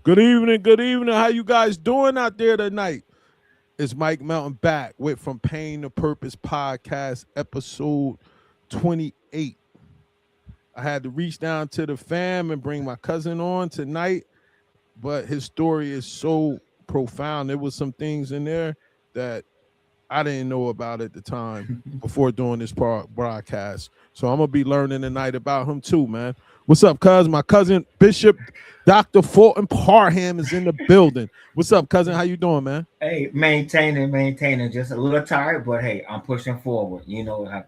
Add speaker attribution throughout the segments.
Speaker 1: Good evening, good evening. How you guys doing out there tonight? It's Mike Melton back with From Pain to Purpose podcast, episode 28. I had to reach down to the fam and bring my cousin on tonight, but his story is so profound. There was some things in there that I didn't know about at the time before doing this broadcast. So I'm gonna be learning tonight about him too, man. What's up, cuz? My cousin Bishop Dr. Fulton Parham is in the building. What's up, cousin? How you doing, man?
Speaker 2: Hey, maintaining. Just a little tired, but hey, I'm pushing forward. You know how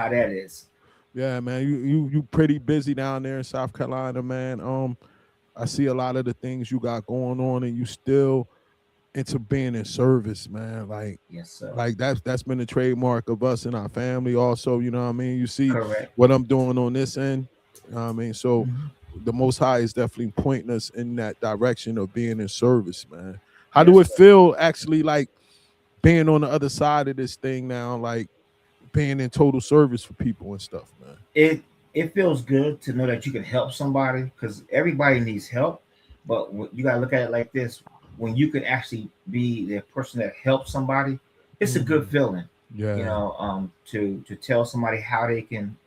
Speaker 2: that is.
Speaker 1: Yeah, man. You pretty busy down there in South Carolina, man. I see a lot of the things you got going on, and you still into being in service, man. Like
Speaker 2: Yes, sir.
Speaker 1: like that's been a trademark of us and our family also, you know what I mean? You see
Speaker 2: Correct.
Speaker 1: what I'm doing on this end. You know what I mean? So
Speaker 2: Mhm.
Speaker 1: the most high is definitely pointing us in that direction of being in service, man. How do
Speaker 2: Yes,
Speaker 1: it
Speaker 2: sir.
Speaker 1: feel actually like being on the other side of this thing now, like being in total service for people and stuff, man?
Speaker 2: It feels good to know that you can help somebody because everybody needs help. But you gotta look at it like this: when you can actually be the person that helps somebody, it's a good
Speaker 1: Mhm.
Speaker 2: feeling.
Speaker 1: Yeah.
Speaker 2: To tell somebody how they can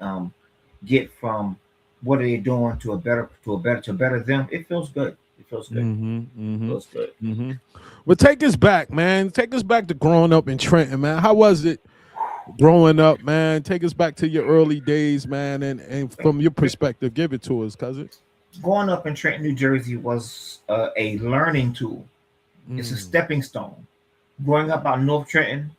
Speaker 2: get from what are they doing to better them. It feels good. It feels good.
Speaker 1: Mm-hmm.
Speaker 2: It
Speaker 1: Mm-hmm.
Speaker 2: feels good.
Speaker 1: Mm-hmm. Well, take us back, man. Take us back to growing up in Trenton, man. How was it growing up, man? Take us back to your early days, man, and from your perspective, give it to us, cousin.
Speaker 2: Growing up in Trenton, New Jersey was a learning tool. It's a
Speaker 1: Mm.
Speaker 2: stepping stone. Growing up out North Trenton,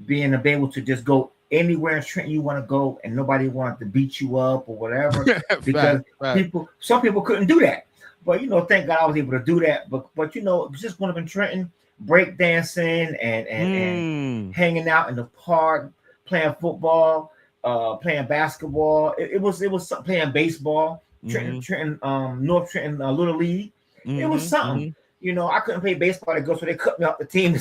Speaker 2: being able to just go anywhere in Trenton you want to go, and nobody wanted to beat you up or whatever, because
Speaker 1: Fact.
Speaker 2: some people couldn't do that. But thank God I was able to do that. But just growing up in Trenton, break dancing and
Speaker 1: Mm.
Speaker 2: hanging out in the park, playing football, playing basketball. It was playing baseball.
Speaker 1: Mm-hmm.
Speaker 2: North Trenton Little League. It was
Speaker 1: Mm-hmm.
Speaker 2: something.
Speaker 1: Mm-hmm.
Speaker 2: I couldn't play baseball to go, so they cut me off the team.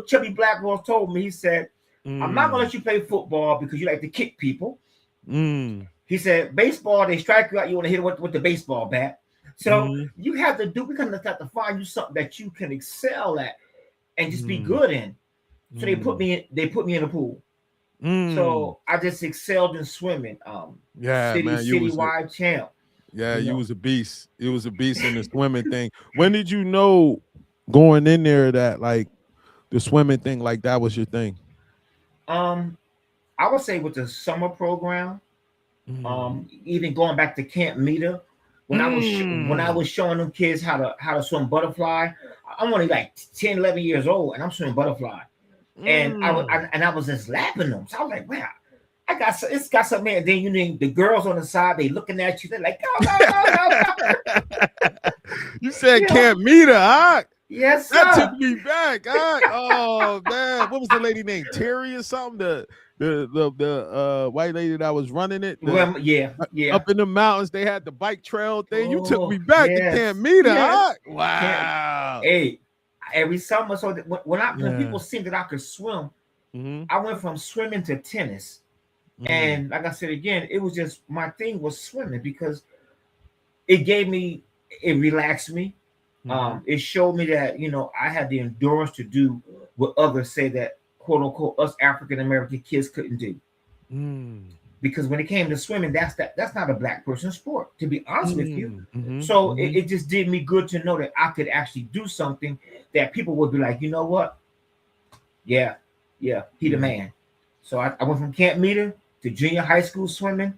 Speaker 2: Chubby Blackwell told me, he said, "I'm not gonna
Speaker 1: mm.
Speaker 2: let you play football because you like to kick people."
Speaker 1: Mm.
Speaker 2: He said, "Baseball, they strike you out. You want to hit it with the baseball bat. So
Speaker 1: Mm.
Speaker 2: you have to do. We kind of have to find you something that you can excel at and just be
Speaker 1: Mm.
Speaker 2: good in." So they put
Speaker 1: Mm.
Speaker 2: me in. They put me in the pool.
Speaker 1: Mm.
Speaker 2: So I just excelled in swimming.
Speaker 1: Yeah, man,
Speaker 2: Citywide champ. You
Speaker 1: you
Speaker 2: know,
Speaker 1: was a beast. You was a beast in the swimming thing. When did you know going in there that like the swimming thing like that was your thing?
Speaker 2: um, I would say with the summer program,
Speaker 1: Mm.
Speaker 2: even going back to Camp Meter, when I
Speaker 1: Mm.
Speaker 2: was showing them kids how to swim butterfly. I'm only like 10, 11 years old, and I'm swimming butterfly, and
Speaker 1: Mm.
Speaker 2: I was just lapping them. So I was like, wow. It's got something. And then the girls on the side, they looking at you. They're like, go, go, go, go, go.
Speaker 1: You said
Speaker 2: You know,
Speaker 1: can't meet her, huh?
Speaker 2: yes,
Speaker 1: That took
Speaker 2: sir.
Speaker 1: me back. Oh man, what was the lady named Terry or something? The white lady that was running it. The
Speaker 2: Well, yeah, yeah.
Speaker 1: up in the mountains, they had the bike trail thing. You took
Speaker 2: Oh,
Speaker 1: me back to
Speaker 2: yes,
Speaker 1: Camp Meter,
Speaker 2: yes.
Speaker 1: huh?
Speaker 2: Can't.
Speaker 1: Wow.
Speaker 2: Hey, every summer. So that when
Speaker 1: Yeah.
Speaker 2: people seen that I could swim,
Speaker 1: Mm-hmm.
Speaker 2: I went from swimming to tennis.
Speaker 1: Mm.
Speaker 2: And like I said again, it was just my thing was swimming because it relaxed me.
Speaker 1: Mm-hmm.
Speaker 2: It showed me that I had the endurance to do what others say that quote unquote us African American kids couldn't do.
Speaker 1: Mm.
Speaker 2: Because when it came to swimming, that's not a black person sport, to be honest with you.
Speaker 1: Mm. Mm-hmm.
Speaker 2: So
Speaker 1: Mm-hmm.
Speaker 2: it just did me good to know that I could actually do something that people would be like, you know what? Yeah, yeah, he the
Speaker 1: Mm-hmm.
Speaker 2: man. So I went from camp meter to junior high school swimming.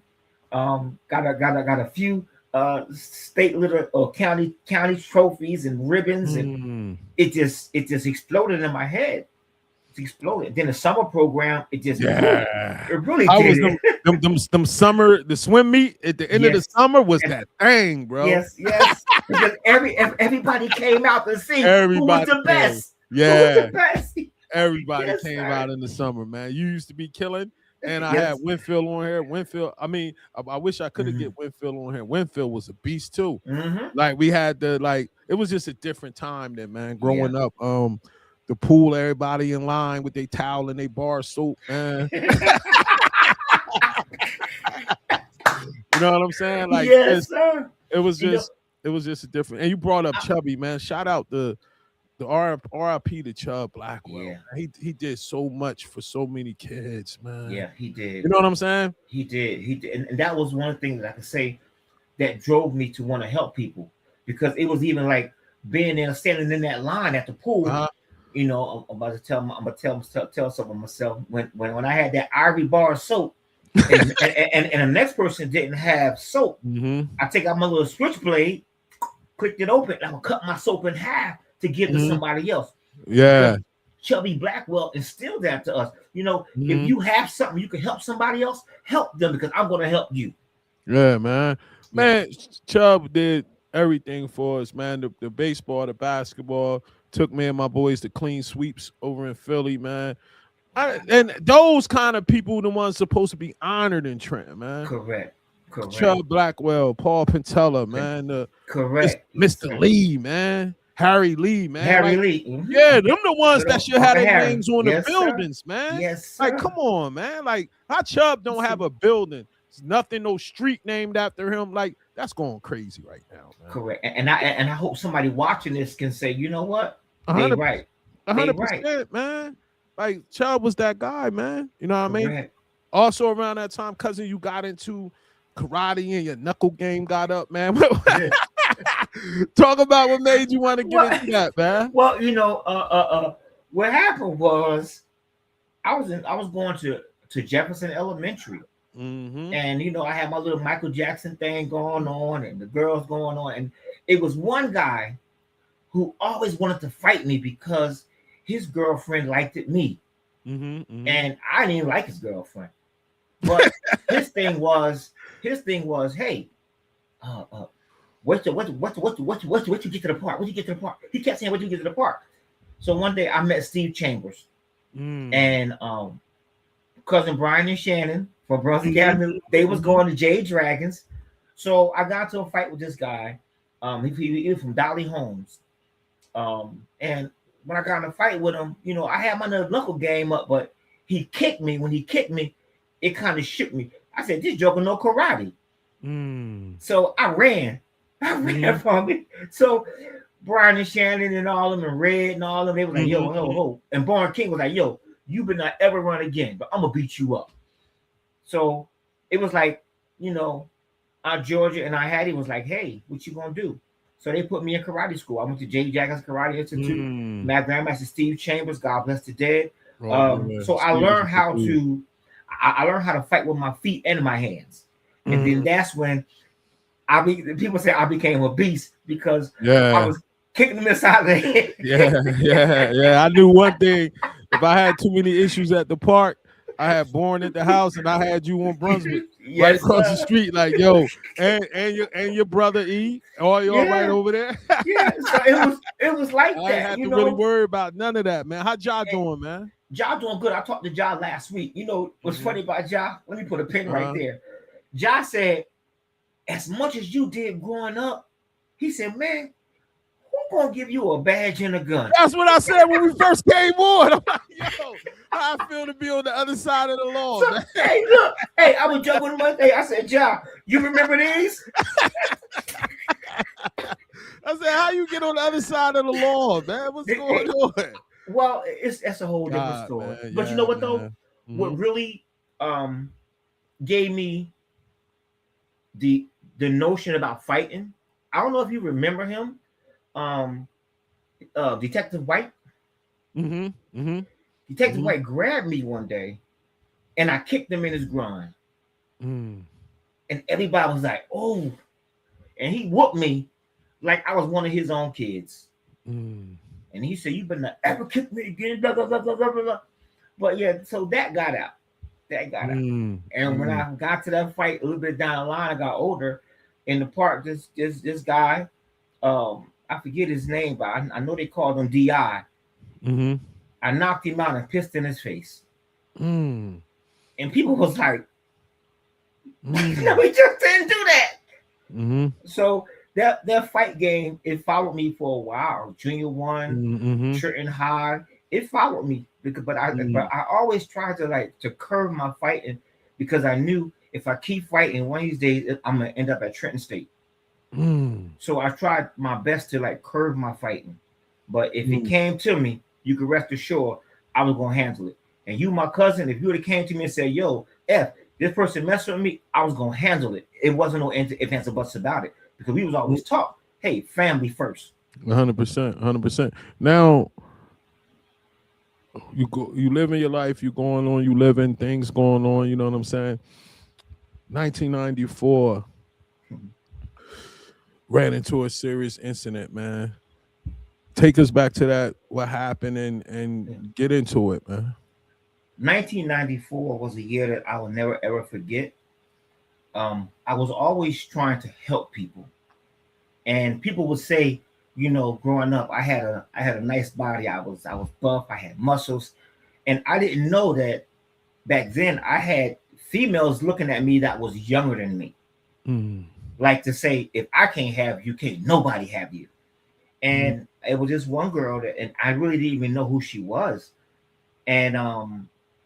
Speaker 2: Got a few state little or county trophies and ribbons, and
Speaker 1: Mm.
Speaker 2: it just exploded in my head. It exploded. Then the summer program, it just boom.
Speaker 1: Yeah.
Speaker 2: It really
Speaker 1: I was
Speaker 2: did it.
Speaker 1: them summer the swim meet at the end of the
Speaker 2: Yes,
Speaker 1: summer was
Speaker 2: yes,
Speaker 1: that thing, bro.
Speaker 2: yes. Because everybody came out to see who was
Speaker 1: Everybody
Speaker 2: the
Speaker 1: came.
Speaker 2: best. Who was the
Speaker 1: Yeah.
Speaker 2: best?
Speaker 1: Everybody
Speaker 2: Yes,
Speaker 1: came
Speaker 2: sir.
Speaker 1: out in the summer, man. You used to be killing, and I had
Speaker 2: Yes.
Speaker 1: Winfield on here. Winfield, I mean, I wish I could have
Speaker 2: Mm-hmm.
Speaker 1: get Winfield on here. Winfield was a beast too.
Speaker 2: Mm-hmm.
Speaker 1: Like we had the like, it was just a different time then, man.
Speaker 2: Yeah.
Speaker 1: Growing up, the pool, everybody in line with their towel and their bar soap, man. You know what I'm saying? Like
Speaker 2: Yes, sir.
Speaker 1: it was
Speaker 2: You know,
Speaker 1: just it was just a different. And you brought up
Speaker 2: I,
Speaker 1: Chubby, man. Shout out the RIP to Chubb Blackwell.
Speaker 2: yeah,
Speaker 1: He did so much for so many kids, man.
Speaker 2: yeah, he did.
Speaker 1: You know what I'm saying?
Speaker 2: He did, and that was one thing that I could say that drove me to want to help people because it was even like being there, standing in that line at the pool.
Speaker 1: Uh-huh.
Speaker 2: You know, I'm about to tell, I'm gonna tell some of myself when I had that Ivory bar soap, and the next person didn't have soap.
Speaker 1: Mm-hmm.
Speaker 2: I take out my little switchblade, clicked it open, and I would cut my soap in half to give to
Speaker 1: Mm-hmm.
Speaker 2: somebody else because
Speaker 1: Yeah.
Speaker 2: Chubby Blackwell instilled that to us. You know, if
Speaker 1: Mm-hmm.
Speaker 2: you have something you can help somebody else, help them because I'm gonna help you.
Speaker 1: Yeah, man.
Speaker 2: Yeah,
Speaker 1: Man, Chubb did everything for us, man. The baseball, the basketball, took me and my boys to clean sweeps over in Philly, man. And those kind of people, the ones supposed to be honored in Trenton, man.
Speaker 2: correct, correct,
Speaker 1: Chubb Blackwell, Paul Pantella, man.
Speaker 2: correct. Yes,
Speaker 1: Mr.
Speaker 2: sir.
Speaker 1: Lee, man. Harry Lee, man.
Speaker 2: Harry
Speaker 1: Like,
Speaker 2: Lee.
Speaker 1: yeah, them the ones
Speaker 2: Good
Speaker 1: that
Speaker 2: old
Speaker 1: should have
Speaker 2: Uncle
Speaker 1: their
Speaker 2: Harry.
Speaker 1: names on the
Speaker 2: Yes, sir.
Speaker 1: buildings, man.
Speaker 2: Yes,
Speaker 1: Like,
Speaker 2: sir.
Speaker 1: come on, man. Like, how Chubb don't have a building? There's nothing, no street named after him. Like, that's going crazy right now, man.
Speaker 2: Correct. And I hope somebody watching this can say, you know what?
Speaker 1: A
Speaker 2: They
Speaker 1: hundred,
Speaker 2: right.
Speaker 1: a
Speaker 2: They
Speaker 1: hundred
Speaker 2: right.
Speaker 1: percent, man. Like, Chubb was that guy, man. You know what I mean?
Speaker 2: Correct.
Speaker 1: Also, around that time, cousin, you got into karate and your knuckle game got up, man. Talk about what made you want to get
Speaker 2: What?
Speaker 1: into that, man.
Speaker 2: Well, you know, what happened was I was going to Jefferson Elementary,
Speaker 1: Mm-hmm.
Speaker 2: and you know I had my little Michael Jackson thing going on, and the girls going on, and it was one guy who always wanted to fight me because his girlfriend liked it me,
Speaker 1: Mm-hmm. Mm-hmm.
Speaker 2: and I didn't even like his girlfriend. But his thing was, hey, uh, uh, what you get to the park? What you get to the park? He kept saying, what you get to the park? So one day I met Steve Chambers
Speaker 1: Mm.
Speaker 2: and cousin Brian and Shannon from Brunswick
Speaker 1: Mhm.
Speaker 2: Avenue. They was
Speaker 1: Mhm.
Speaker 2: going to Jade Dragons. So I got to a fight with this guy. He was from Dolly Homes. And when I got in a fight with him, you know, I had my little knuckle game up, but he kicked me. When he kicked me, it kind of shook me. I said, this joker know karate.
Speaker 1: Mm.
Speaker 2: So I ran. I ran
Speaker 1: Mhm.
Speaker 2: from it. So Brian and Shannon and all of them and Red and all of them, they was like, yo,
Speaker 1: Mhm.
Speaker 2: ho,
Speaker 1: Mhm.
Speaker 2: ho. And Born King was like, yo, you better not ever run again, but I'm gonna beat you up. So it was like, you know, Georgia and I had it was like, hey, what you gonna do? So they put me in karate school. I went to J. Jackson's Karate Institute.
Speaker 1: Mm.
Speaker 2: My grandmaster Steve Chambers, God bless the dead.
Speaker 1: Oh yeah,
Speaker 2: So I
Speaker 1: Steve is a
Speaker 2: learned
Speaker 1: good
Speaker 2: how
Speaker 1: dude.
Speaker 2: to, I learned how to fight with my feet and my hands, and then
Speaker 1: Mm.
Speaker 2: that's when people say I became a beast because I
Speaker 1: Yeah,
Speaker 2: was kicking them inside the head.
Speaker 1: yeah, yeah, yeah. I knew one thing. If I had too many issues at the park, I had Born at the house, and I had you on Brunswick right
Speaker 2: Yes,
Speaker 1: across the
Speaker 2: sir.
Speaker 1: street. Like, yo, and your brother E, all y'all right
Speaker 2: Yeah,
Speaker 1: over there.
Speaker 2: yeah. So it was like
Speaker 1: I ain't
Speaker 2: that,
Speaker 1: had
Speaker 2: you
Speaker 1: to really
Speaker 2: know.
Speaker 1: worry about none of that, man. How y'all doing, man?
Speaker 2: Ja doing good. I talked to Ja last week. You know what's
Speaker 1: Mm-hmm.
Speaker 2: funny about Ja? Let me put a pin right
Speaker 1: Uh-huh.
Speaker 2: there. Ja said, as much as you did growing up, he said, man, who gonna give you a badge and a gun?
Speaker 1: That's what I said when we first came on. I'm like, yo, how I feel to be on the other side of the law,
Speaker 2: So,
Speaker 1: man.
Speaker 2: hey, look, hey, I was joking with him one day. I said, Ja, you remember these?
Speaker 1: I said, how you get on the other side of the law, man? What's going on?
Speaker 2: Well, that's a whole different
Speaker 1: God,
Speaker 2: story.
Speaker 1: man.
Speaker 2: But you know
Speaker 1: Yeah,
Speaker 2: what though?
Speaker 1: man.
Speaker 2: What
Speaker 1: Hmm.
Speaker 2: really gave me the notion about fighting. I don't know if you remember him, um, Detective White.
Speaker 1: Hmm. Hmm.
Speaker 2: Detective
Speaker 1: Hmm.
Speaker 2: White grabbed me one day, and I kicked him in his groin,
Speaker 1: Mm.
Speaker 2: and everybody was like, "Oh!" And he whooped me like I was one of his own kids.
Speaker 1: Mm.
Speaker 2: And he said, "You better not ever kick me again." Blah blah blah blah blah blah. But yeah, so that got out. That got out.
Speaker 1: Mm.
Speaker 2: And when
Speaker 1: Mm.
Speaker 2: I got to that fight a little bit down the line, I got older in the park. This guy, I forget his name, but I know they called him Di.
Speaker 1: Hmm.
Speaker 2: I knocked him out and pissed in his face,
Speaker 1: Mm.
Speaker 2: and people was like, "No,
Speaker 1: Mm.
Speaker 2: he just didn't do that."
Speaker 1: Hmm.
Speaker 2: So that fight game it followed me for a while. Junior one,
Speaker 1: Hmm.
Speaker 2: Trenton High, it followed me because but I
Speaker 1: Mm.
Speaker 2: always tried to like to curb my fighting because I knew if I keep fighting, one of these days I'm gonna end up at Trenton State.
Speaker 1: Mm.
Speaker 2: So I tried my best to like curve my fighting, but if it
Speaker 1: Mm.
Speaker 2: came to me, you could rest assured I was gonna handle it. And you, my cousin, if you would have came to me and said, "Yo, F, this person messed with me," I was gonna handle it. It wasn't no ifs, ands, or buts about it because we was always taught, "Hey, family first."
Speaker 1: 100%, 100%. Now you living your life, you going on, you living things going on. You know what I'm saying? 1994 ran into a serious incident, man. Take us back to that. What happened and get into it, man.
Speaker 2: 1994 was a year that I will never ever forget. I was always trying to help people, and people would say, growing up, I had a nice body. I was buff. I had muscles, and I didn't know that back then I had females looking at me that was younger than me,
Speaker 1: Mm.
Speaker 2: like to say, if I can't have you, can't nobody have you.
Speaker 1: Mm.
Speaker 2: And it was just one girl that, and I really didn't even know who she was. And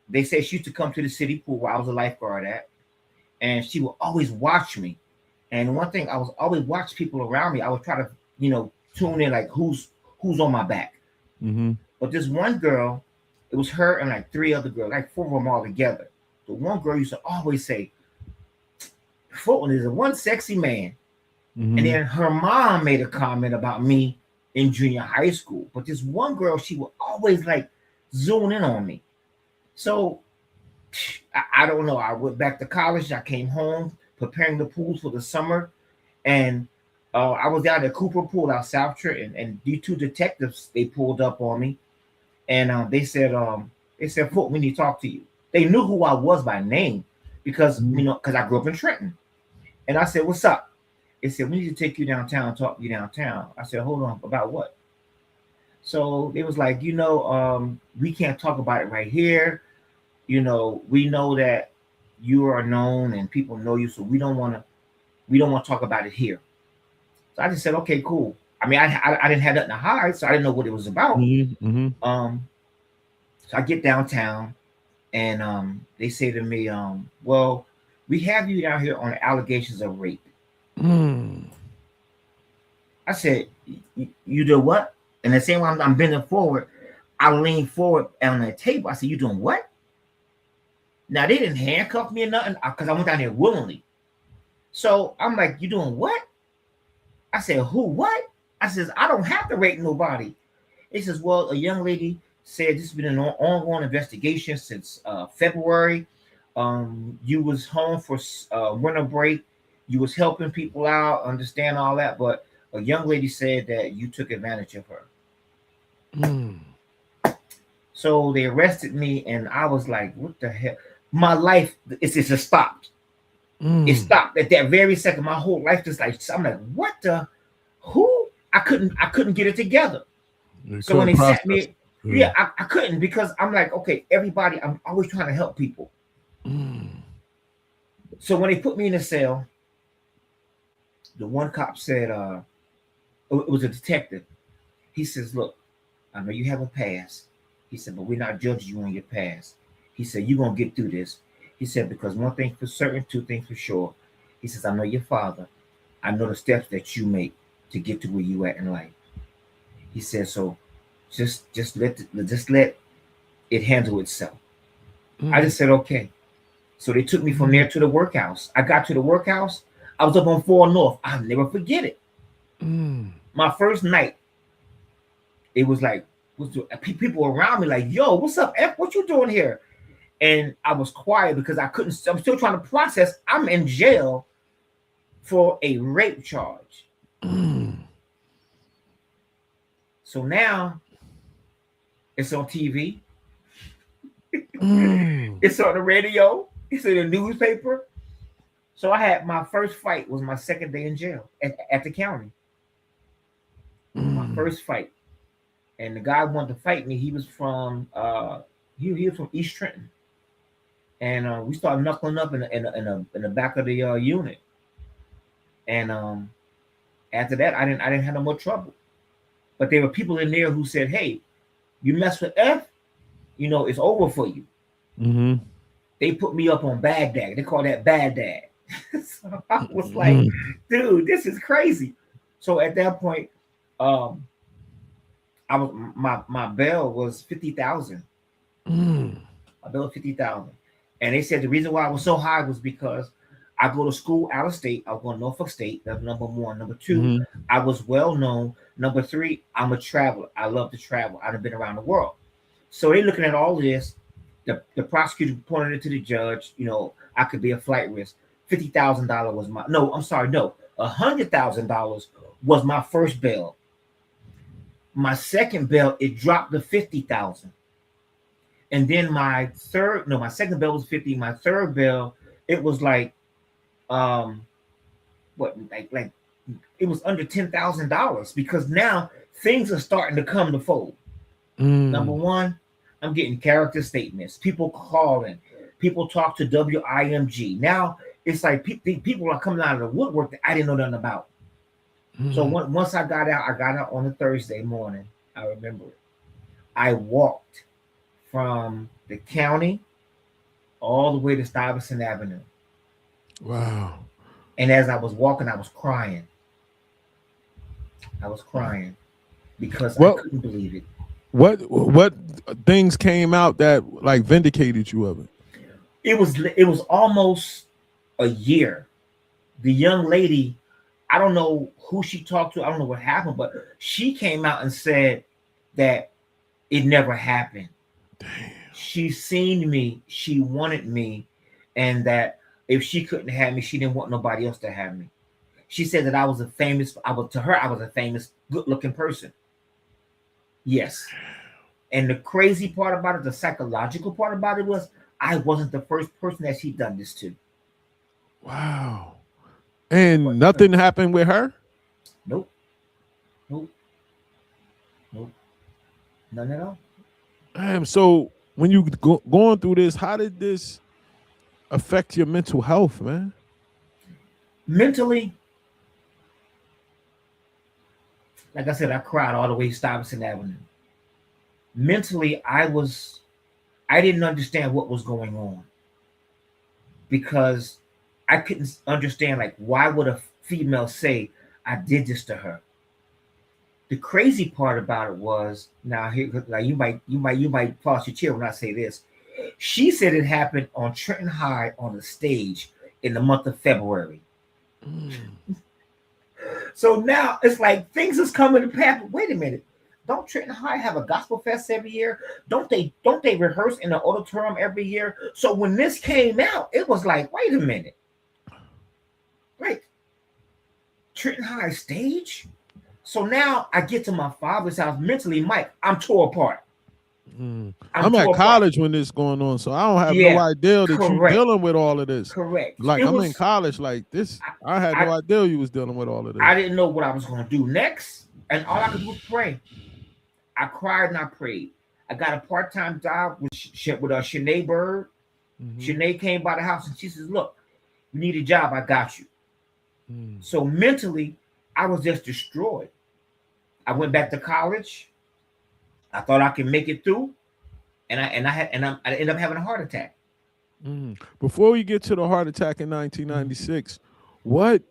Speaker 2: they said she used to come to the city pool where I was a lifeguard at, and she would always watch me. And one thing, I was always watch people around me. I would try to, tune in like who's on my back.
Speaker 1: Mm-hmm.
Speaker 2: But this one girl, it was her and like three other girls, like four of them all together. The one girl used to always say, "Fulton is a one sexy man." And
Speaker 1: Mm-hmm.
Speaker 2: then her mom made a comment about me in junior high school. But this one girl, she would always like zoom in on me. So I don't know. I went back to college. I came home preparing the pools for the summer, and I was down at Cooper Pool out South Trenton, and these two detectives, they pulled up on me, and they said, "Fulton, we need to talk to you." They knew who I was by name because
Speaker 1: Mm-hmm.
Speaker 2: because I grew up in Trenton, and I said, "What's up?" They said, "We need to take you downtown, talk to you downtown." I said, "Hold on, about what?" So it was like, we can't talk about it right here. We know that you are known and people know you, so we don't want to talk about it here. So I just said, okay, cool. I mean, I didn't have nothing to hide, so I didn't know what it was about.
Speaker 1: Mm-hmm.
Speaker 2: Um, so I get downtown, and they say to me, well, we have you down here on allegations of rape.
Speaker 1: Mm.
Speaker 2: I said, You do what?" And the same time I'm bending forward, I lean forward on the table. I said, "You doing what?" Now they didn't handcuff me or nothing because I went down there willingly. So I'm like, "You doing what?" I said, "Who? What?" I says, "I don't have to rape nobody." He says, "Well, a young lady said this has been an ongoing investigation since February. You was home for winter break. You was helping people out, understand all that, but a young lady said that you took advantage of her."
Speaker 1: Mm.
Speaker 2: So they arrested me, and I was like, "What the hell?" My life, it's just stopped. It
Speaker 1: Mm.
Speaker 2: stopped at that very second. My whole life just like, I'm like, "What the? Who?" I couldn't get it together.
Speaker 1: You
Speaker 2: So when
Speaker 1: couldn't
Speaker 2: they sat
Speaker 1: process
Speaker 2: me,
Speaker 1: it.
Speaker 2: yeah, I couldn't because I'm like, okay, everybody, I'm always trying to help people.
Speaker 1: Mm.
Speaker 2: So when they put me in a cell, the one cop said, it was a detective. He says, "Look, I know you have a past." He said, "But we're not judging you on your past." He said, "You're gonna get through this." He said, "Because one thing for certain, two things for sure." He says, "I know your father. I know the steps that you make to get to where you at in life." He said, "So just let it handle itself." I
Speaker 1: Mm.
Speaker 2: just said, "Okay." So they took me from
Speaker 1: Mm.
Speaker 2: there to the workhouse. I got to the workhouse. I was up on 4 North. I'll never forget it.
Speaker 1: Mm.
Speaker 2: My first night, it was like, people around me like, "Yo, what's up, F? What you doing here?" And I was quiet because I couldn't. I'm still trying to process. I'm in jail for a rape charge.
Speaker 1: Mm.
Speaker 2: So now it's on TV.
Speaker 1: Mm.
Speaker 2: It's on the radio. It's in the newspaper. So I had my first fight was my second day in jail at the county. My
Speaker 1: Mm.
Speaker 2: first fight, and the guy wanted to fight me. He was from he was from East Trenton, and we started knuckling up in the back of the unit. And after that, I didn't have no more trouble. But there were people in there who said, "Hey, you mess with F, it's over for you."
Speaker 1: Mm-hmm.
Speaker 2: They put me up on bad dad. They call that bad dad. So I was like,
Speaker 1: Mm.
Speaker 2: dude, this is crazy. So at that point, um, I was my bail was 50,000.
Speaker 1: Mm.
Speaker 2: My bail was 50,000, and they said the reason why I was so high was because I go to school out of state. I was going to Norfolk State. That's number one. Number two,
Speaker 1: Mhm.
Speaker 2: I was well known. Number three, I'm a traveler. I love to travel. I've been around the world. So they looking at all of this. The prosecutor pointed it to the judge. I could be a flight risk. $50,000 was my no. I'm sorry, no. $100,000 was my first bail. My second bail it dropped to 50,000, and then my third no, my second bail was 50. My third bail it was like um like it was under $10,000 because now things are starting to come to fold. Number
Speaker 1: Mm.
Speaker 2: one, I'm getting character statements. People calling. People talk to WIMG. Now it's like people are coming out of the woodwork that I didn't know nothing about. So
Speaker 1: Mm.
Speaker 2: once I got out on a Thursday morning. I remember it. I walked from the county all the way to Stuyvesant Avenue.
Speaker 1: Wow.
Speaker 2: And as I was walking, I was crying. I was crying because I
Speaker 1: What
Speaker 2: couldn't believe it.
Speaker 1: what things came out that like vindicated you of it?
Speaker 2: It was almost a year. The young lady, I don't know who she talked to, I don't know what happened, but she came out and said that it never happened.
Speaker 1: Damn.
Speaker 2: She seen me, she wanted me, and that if she couldn't have me, she didn't want nobody else to have me. She said that I was to her, I was a famous, good-looking person. Yes. And the crazy part about it, the psychological part about it was I wasn't the first person that she done this to.
Speaker 1: Wow.
Speaker 2: I
Speaker 1: And
Speaker 2: wasn't the
Speaker 1: nothing
Speaker 2: first.
Speaker 1: happened with her?
Speaker 2: Nope, nope, nope, none at all.
Speaker 1: Damn. So when you going through this, how did this affect your mental health, man?
Speaker 2: Mentally, like I said, I cried all the way to Stuyvesant Avenue. Mentally, I didn't understand what was going on because I couldn't understand like why would a female say I did this to her. The crazy part about it was now here like you might toss your chair when I say this. She said it happened on Trenton High on the stage in the month of February.
Speaker 1: Mm.
Speaker 2: So now it's like things is coming to pass. Wait a minute. Don't Trenton High have a gospel fest every year? Don't they rehearse in the auditorium every year? So when this came out, it was like, wait a minute. Right. Trenton High stage? So now I get to my father's house mentally, Mike, I'm tore apart.
Speaker 1: Mm.
Speaker 2: I'm
Speaker 1: I'm at
Speaker 2: tore apart.
Speaker 1: college when this going on, so I don't have no
Speaker 2: Yeah,
Speaker 1: idea that you
Speaker 2: correct.
Speaker 1: dealing with all of this.
Speaker 2: Correct.
Speaker 1: Like
Speaker 2: It
Speaker 1: I'm in
Speaker 2: was
Speaker 1: college, like this. I had
Speaker 2: I,
Speaker 1: no
Speaker 2: I
Speaker 1: idea you was dealing with all of
Speaker 2: I
Speaker 1: this.
Speaker 2: didn't know what I was gonna do next. And all I could do was pray. I cried and I prayed. I got a part-time job with Shanae Bird.
Speaker 1: Mm-hmm.
Speaker 2: Shanae came by the house and she says, "Look, you need a job. I got you."
Speaker 1: Mm.
Speaker 2: So mentally, I was just destroyed. I went back to college. I thought I could make it through, I ended up having a heart attack.
Speaker 1: Mm. Before we get to the heart attack in
Speaker 2: Mhm.
Speaker 1: 1996, what?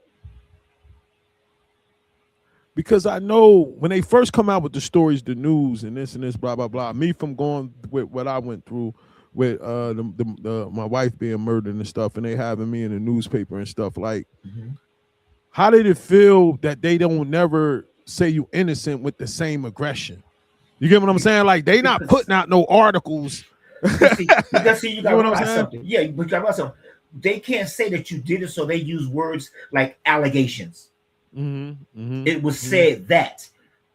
Speaker 1: Because I know when they first come out with the stories, the news and this, blah blah blah. Me from going with what I went through with my wife being murdered and stuff, and they having me in the newspaper and stuff. Like,
Speaker 2: Mhm.
Speaker 1: how did it feel that they don't never say you innocent with the same aggression? You get what I'm saying? Like they not
Speaker 2: Because
Speaker 1: putting out no articles.
Speaker 2: because see, you
Speaker 1: You know
Speaker 2: gotta
Speaker 1: what I'm
Speaker 2: realize
Speaker 1: saying?
Speaker 2: something. Yeah, but you gotta realize something. They can't say that you did it, so they use words like allegations.
Speaker 1: Mm-hmm.
Speaker 2: It was
Speaker 1: Mm-hmm.
Speaker 2: said that,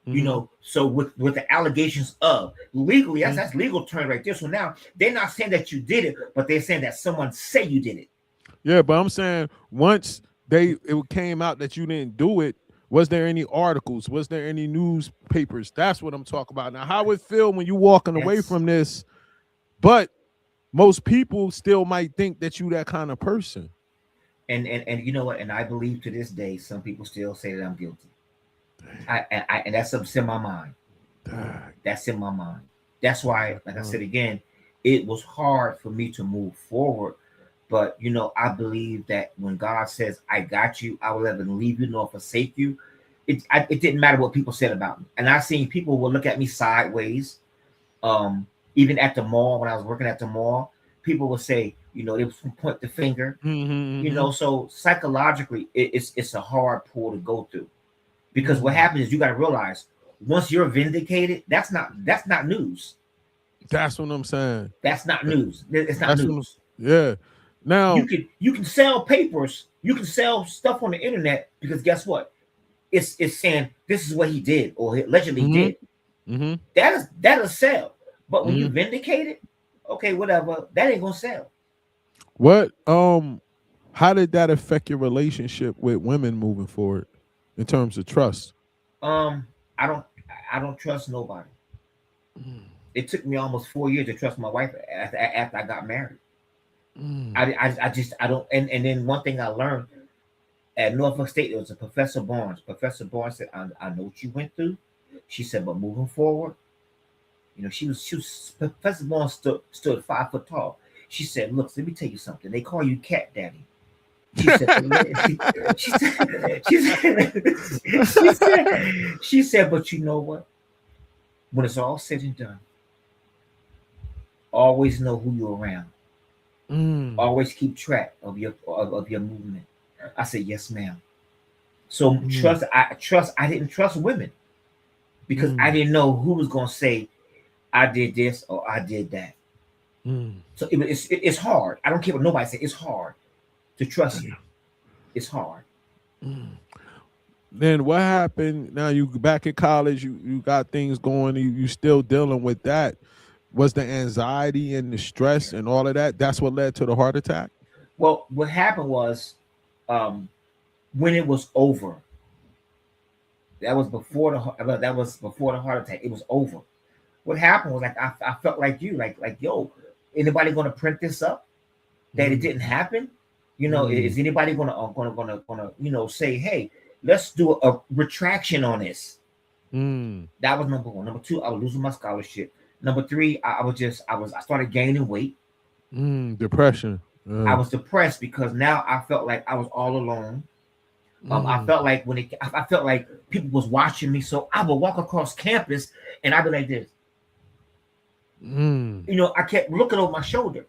Speaker 1: Mm-hmm.
Speaker 2: so with the allegations of legally,
Speaker 1: Mm-hmm.
Speaker 2: that's legal term right there. So now they're not saying that you did it, but they're saying that someone say you did it.
Speaker 1: Yeah, but I'm saying once it came out that you didn't do it, was there any articles? Was there any newspapers? That's what I'm talking about. Now, how it feel when you walking away
Speaker 2: That's
Speaker 1: from this, but most people still might think that you that kind of person.
Speaker 2: and you know what? And I believe to this day, some people still say that I'm guilty. And that's in my mind.
Speaker 1: Dang.
Speaker 2: That's in my mind. That's why,
Speaker 1: That's
Speaker 2: like I
Speaker 1: wrong.
Speaker 2: said again, it was hard for me to move forward. But I believe that when God says, "I got you," I will never leave you nor forsake you. It didn't matter what people said about me, and I've seen people will look at me sideways. Um, Even at the mall, when I was working at the mall, people would say, they would point the finger.
Speaker 1: Mm-hmm.
Speaker 2: So psychologically, it's a hard pull to go through, because what
Speaker 1: Mm.
Speaker 2: happens is you got to realize, once you're vindicated, that's not news.
Speaker 1: That's what I'm saying.
Speaker 2: That's not news. It's not
Speaker 1: That's what.
Speaker 2: news.
Speaker 1: Yeah. Now.
Speaker 2: You can sell papers, you can sell stuff on the internet, because guess what? It's saying this is what he did or he allegedly
Speaker 1: Mm-hmm.
Speaker 2: did.
Speaker 1: Mm-hmm.
Speaker 2: That'll sell. But when you
Speaker 1: Mm-hmm.
Speaker 2: vindicate it, okay, whatever, that ain't gonna sell.
Speaker 1: What how did that affect your relationship with women moving forward in terms of trust?
Speaker 2: Um, I don't I don't trust nobody. It took me almost 4 years to trust my wife after I got married.
Speaker 1: Mm.
Speaker 2: I just I don't and then one thing I learned at Norfolk State, it was a Professor Barnes. Professor Barnes said, I know what you went through. She said, but moving forward, she was Professor Barnes stood 5 foot tall. She said, look, let me tell you something. They call you Cat Daddy. She said, she said, she said, but you know what? When it's all said and done, always know who you're around.
Speaker 1: Mm.
Speaker 2: Always keep track of your movement. I said, yes, ma'am. So
Speaker 1: Mm.
Speaker 2: I didn't trust women, because I
Speaker 1: Mm.
Speaker 2: didn't know who was gonna say I did this or I did that.
Speaker 1: Mm.
Speaker 2: So it's hard. I don't care what nobody says. It's hard to trust you. It's hard.
Speaker 1: Mm. Then what happened? Now you back in college, you got things going, you still dealing with that. Was the anxiety and the stress and all of that? That's what led to the heart attack?
Speaker 2: Well, what happened was, um, when it was over, that was before the heart attack. It was over. What happened was, like, I felt like you, like yo, anybody gonna print this up that it
Speaker 1: Mm.
Speaker 2: didn't happen?
Speaker 1: Mm.
Speaker 2: Is anybody gonna say, hey, let's do a retraction on this?
Speaker 1: Mm.
Speaker 2: That was number one. Number two, I was losing my scholarship. Number three, I started gaining weight.
Speaker 1: Mm. Depression.
Speaker 2: I was depressed because now I felt like I was all alone. I
Speaker 1: Mm.
Speaker 2: felt like I felt like people was watching me, so I would walk across campus and I'd be like this.
Speaker 1: Mm.
Speaker 2: I kept looking over my shoulder.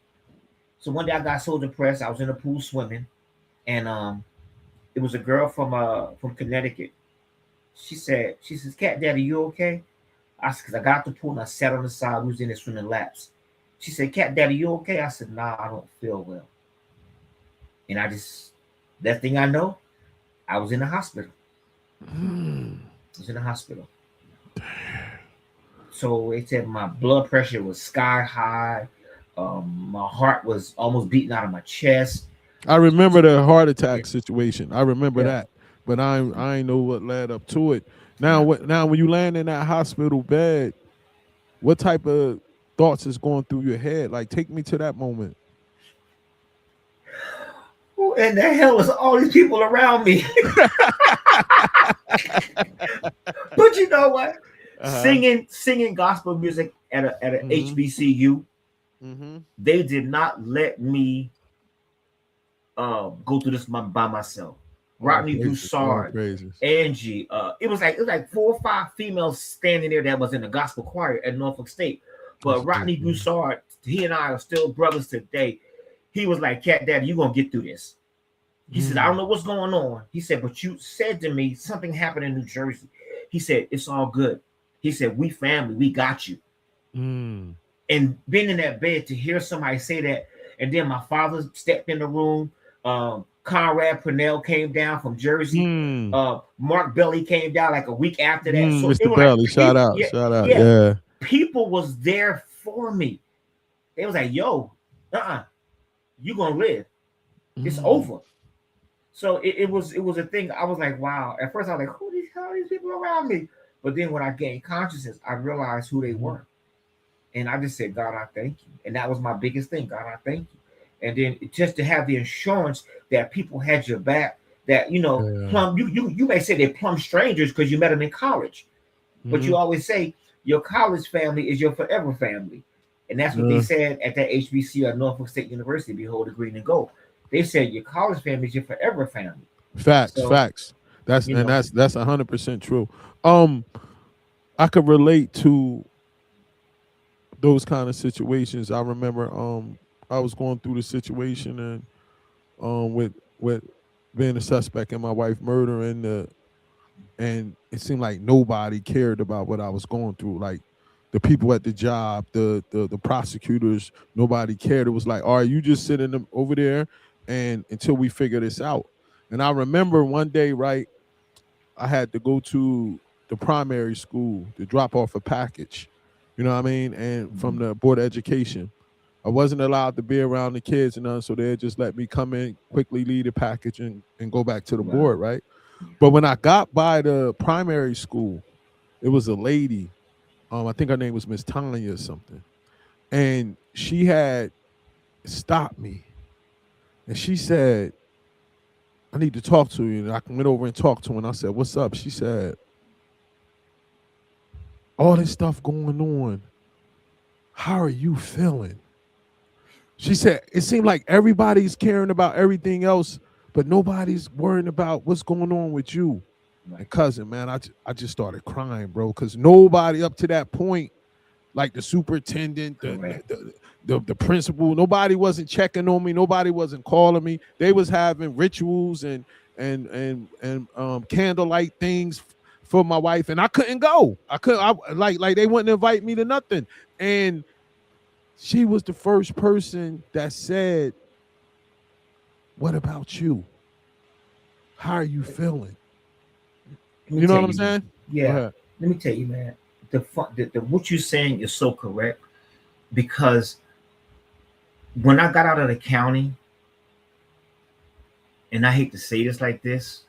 Speaker 2: So one day I got so depressed, I was in the pool swimming, and it was a girl from Connecticut. She says, "Cat Daddy, you okay?" I said, "Cause I got out the pool and I sat on the side. We was in there swimming laps." She said, "Cat Daddy, you okay?" I said, "Nah, I don't feel well." And that thing I know, I was in the hospital.
Speaker 1: Mm.
Speaker 2: I was in the hospital. So they said my blood pressure was sky high. My heart was almost beating out of my chest.
Speaker 1: I remember the heart
Speaker 2: Yeah,
Speaker 1: attack situation. I remember
Speaker 2: yeah,
Speaker 1: that, but I ain't know what led up to it.
Speaker 2: yeah.
Speaker 1: Now when you land in that hospital bed, what type of thoughts is going through your head? Like, take me to that moment.
Speaker 2: Who in the hell is all these people around me? But you know what?
Speaker 1: Uh-huh.
Speaker 2: Singing gospel music at a
Speaker 1: Mm-hmm.
Speaker 2: HBCU,
Speaker 1: Mm-hmm.
Speaker 2: they did not let me go through this by myself.
Speaker 1: All
Speaker 2: Rodney
Speaker 1: praises. All
Speaker 2: Broussard,
Speaker 1: praises.
Speaker 2: Angie, it was like 4 or 5 females standing there that was in the gospel choir at Norfolk State.
Speaker 1: That's
Speaker 2: But
Speaker 1: dope,
Speaker 2: Rodney
Speaker 1: man.
Speaker 2: Broussard, he and I are still brothers today. He was like, "Cat Daddy, you gonna get through this." He said, "I don't
Speaker 1: Mm.
Speaker 2: know what's going on." He said, "But you said to me something happened in New Jersey." He said, "It's all good." He said, "We family, we got you."
Speaker 1: Mm.
Speaker 2: And being in that bed to hear somebody say that, and then my father stepped in the room. Conrad Purnell came down from Jersey.
Speaker 1: Mm.
Speaker 2: Mark Belly came down like a week after that.
Speaker 1: Mm.
Speaker 2: So it
Speaker 1: Mr.
Speaker 2: was like
Speaker 1: Belly, shout
Speaker 2: people,
Speaker 1: out,
Speaker 2: yeah,
Speaker 1: shout out.
Speaker 2: yeah,
Speaker 1: Yeah.
Speaker 2: people was there for me. They was like, "Yo, you gonna live? It's
Speaker 1: Mm.
Speaker 2: over." So it was a thing. I was like, wow. At first, I was like, who these hell are these people around me? But then when I gained consciousness, I realized who they
Speaker 1: Mm-hmm.
Speaker 2: were, and I just said, God, I thank you. And that was my biggest thing. God, I thank you. And then just to have the assurance that people had your back. That
Speaker 1: Yeah.
Speaker 2: plum. You may say they're plum strangers because you met them in college, but
Speaker 1: Mm-hmm.
Speaker 2: you always say your college family is your forever family. And that's what they said at that HBCU at Norfolk State University. Behold the green and gold. They said your college family is your forever family.
Speaker 1: Facts,
Speaker 2: So
Speaker 1: facts. That's
Speaker 2: you
Speaker 1: and
Speaker 2: know,
Speaker 1: that's 100% true. I could relate to those kind of situations. I remember I was going through the situation and with being a suspect in my wife murder and it seemed like nobody cared about what I was going through. Like the people at the job, the prosecutors, nobody cared. It was like, all right, you just sitting over there and until we figure this out. And I remember one day, right, I had to go to the primary school to drop off a package, you know what I mean? And from the Board of Education. I wasn't allowed to be around the kids and none, so they just let me come in, quickly leave the package and go back to the
Speaker 2: wow.
Speaker 1: board, right? But when I got by the primary school, it was a lady. I think her name was Miss Tanya or something. And she had stopped me. And she said, I need to talk to you. And I went over and talked to her. And I said, what's up? She said, all this stuff going on. How are you feeling? She said, it seemed like everybody's caring about everything else, but nobody's worrying about what's going on with you. And
Speaker 2: Right.
Speaker 1: cousin, man, I just started crying, bro, because nobody up to that point, like the superintendent,
Speaker 2: Correct.
Speaker 1: the principal, nobody wasn't checking on me, nobody wasn't calling me. They was having rituals and candlelight things for my wife, and I couldn't go. Like they wouldn't invite me to nothing. And she was the first person that said, "What about you? How are you feeling?"
Speaker 2: Let me
Speaker 1: You know
Speaker 2: tell
Speaker 1: what I'm
Speaker 2: you, man.
Speaker 1: saying? Go
Speaker 2: Yeah.
Speaker 1: ahead.
Speaker 2: Let me tell you, man. The what you're saying is so correct because when I got out of the county, and I hate to say this like this,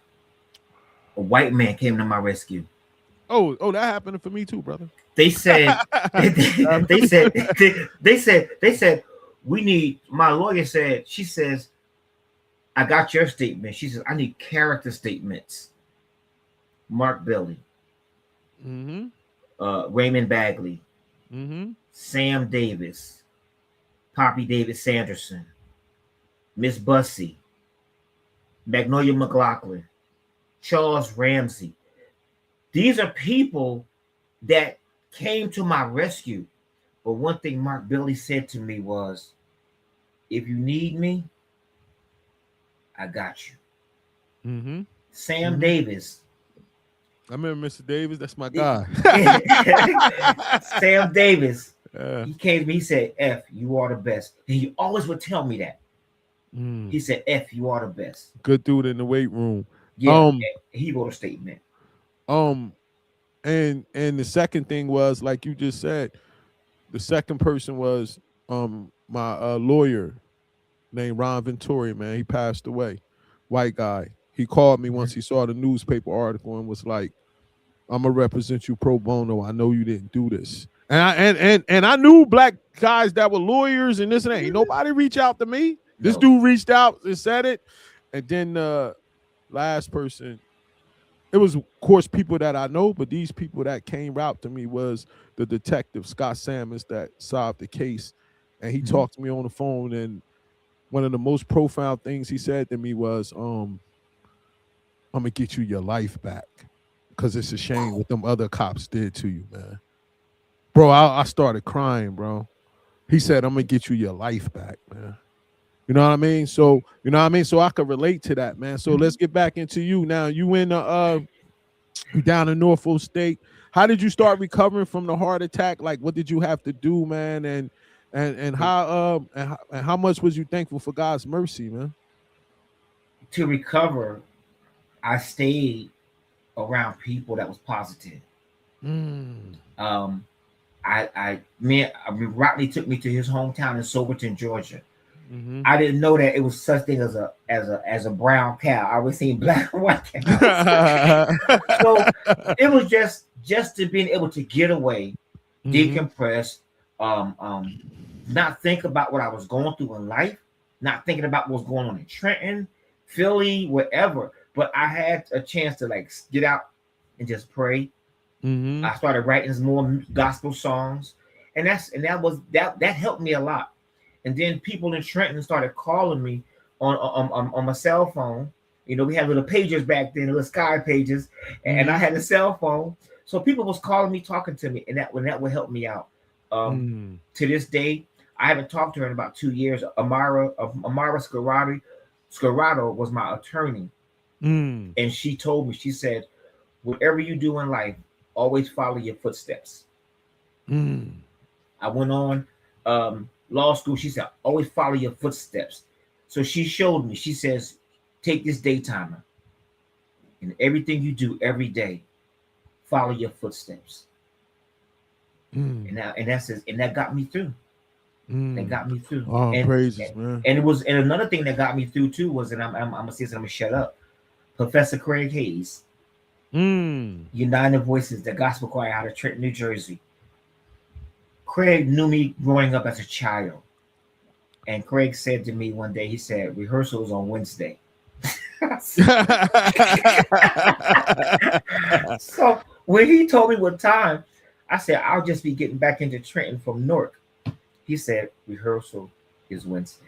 Speaker 2: a white man came to my rescue.
Speaker 1: Oh, that happened for me too, brother.
Speaker 2: They said, they said, they said, we need. My lawyer said, she says, I got your statement. She says, I need character statements. Mark Billy,
Speaker 1: Mm-hmm.
Speaker 2: Raymond Bagley,
Speaker 1: Mm-hmm.
Speaker 2: Sam Davis, Poppy David Sanderson, Miss Bussey, Magnolia McLaughlin, Charles Ramsey. These are people that came to my rescue. But one thing Mark Billy said to me was, if you need me, I got you.
Speaker 1: Mm-hmm.
Speaker 2: Sam
Speaker 1: Mm-hmm.
Speaker 2: Davis.
Speaker 1: I remember Mr. Davis. That's my guy.
Speaker 2: Sam Davis.
Speaker 1: Yeah.
Speaker 2: He came to me, he said, F, you are the best. And he always would tell me that. He said, F, you are the best.
Speaker 1: Good dude in the weight room.
Speaker 2: Yeah, he wrote a statement.
Speaker 1: Um, and the second thing was, like you just said, the second person was my lawyer named Ron Venturi, man. He passed away. White guy. He called me once he saw the newspaper article and was like, I'm gonna represent you pro bono. I know you didn't do this. And I knew black guys that were lawyers and this and that. Ain't nobody reach out to me. This
Speaker 2: No.
Speaker 1: dude reached out and said it. And then last person, it was of course people that I know, but these people that came out to me was the detective Scott Sammons that solved the case. And he talked to me on the phone. And one of the most profound things he said to me was, I'm gonna get you your life back. Cause it's a shame what them other cops did to you, man. Bro, I started crying, bro. He said, I'm gonna get you your life back, man. You know what I mean? So, you know what I mean? So I could relate to that, man. So let's get back into you now. You in you down in Norfolk State. How did you start recovering from the heart attack? Like what did you have to do, man? And how much was you thankful for God's mercy, man?
Speaker 2: To recover, I stayed around people that was positive.
Speaker 1: Mm.
Speaker 2: Um, Rodney took me to his hometown in Silverton, Georgia.
Speaker 1: Mm-hmm.
Speaker 2: I didn't know that it was such thing as a brown cow. I was seeing black and white cows. So it was just to being able to get away, decompress, not think about what I was going through in life, not thinking about what was going on in Trenton, Philly, wherever. But I had a chance to like get out and just pray.
Speaker 1: Mm-hmm.
Speaker 2: I started writing some more gospel songs, and that helped me a lot. And then people in Trenton started calling me on my cell phone. You know, we had little pagers back then, little sky pages, and I had a cell phone. So people was calling me, talking to me, and that would help me out. To this day, I haven't talked to her in about 2 years. Amara Scarrato was my attorney, and she told me, she said, whatever you do in life, always follow your footsteps. I went on law school. She said, always follow your footsteps. So she showed me, she says, take this day timer, and everything you do every day, follow your footsteps. And that got me through. That got me through.
Speaker 1: Oh, praises, man.
Speaker 2: And another thing that got me through too was, and I'm gonna say this, I'm gonna shut up. Professor Craig Hayes, United Voices, the gospel choir out of Trenton, New Jersey. Craig knew me growing up as a child. And Craig said to me one day, he said, rehearsal is on Wednesday. So when he told me what time, I said, I'll just be getting back into Trenton from Newark. He said, rehearsal is Wednesday.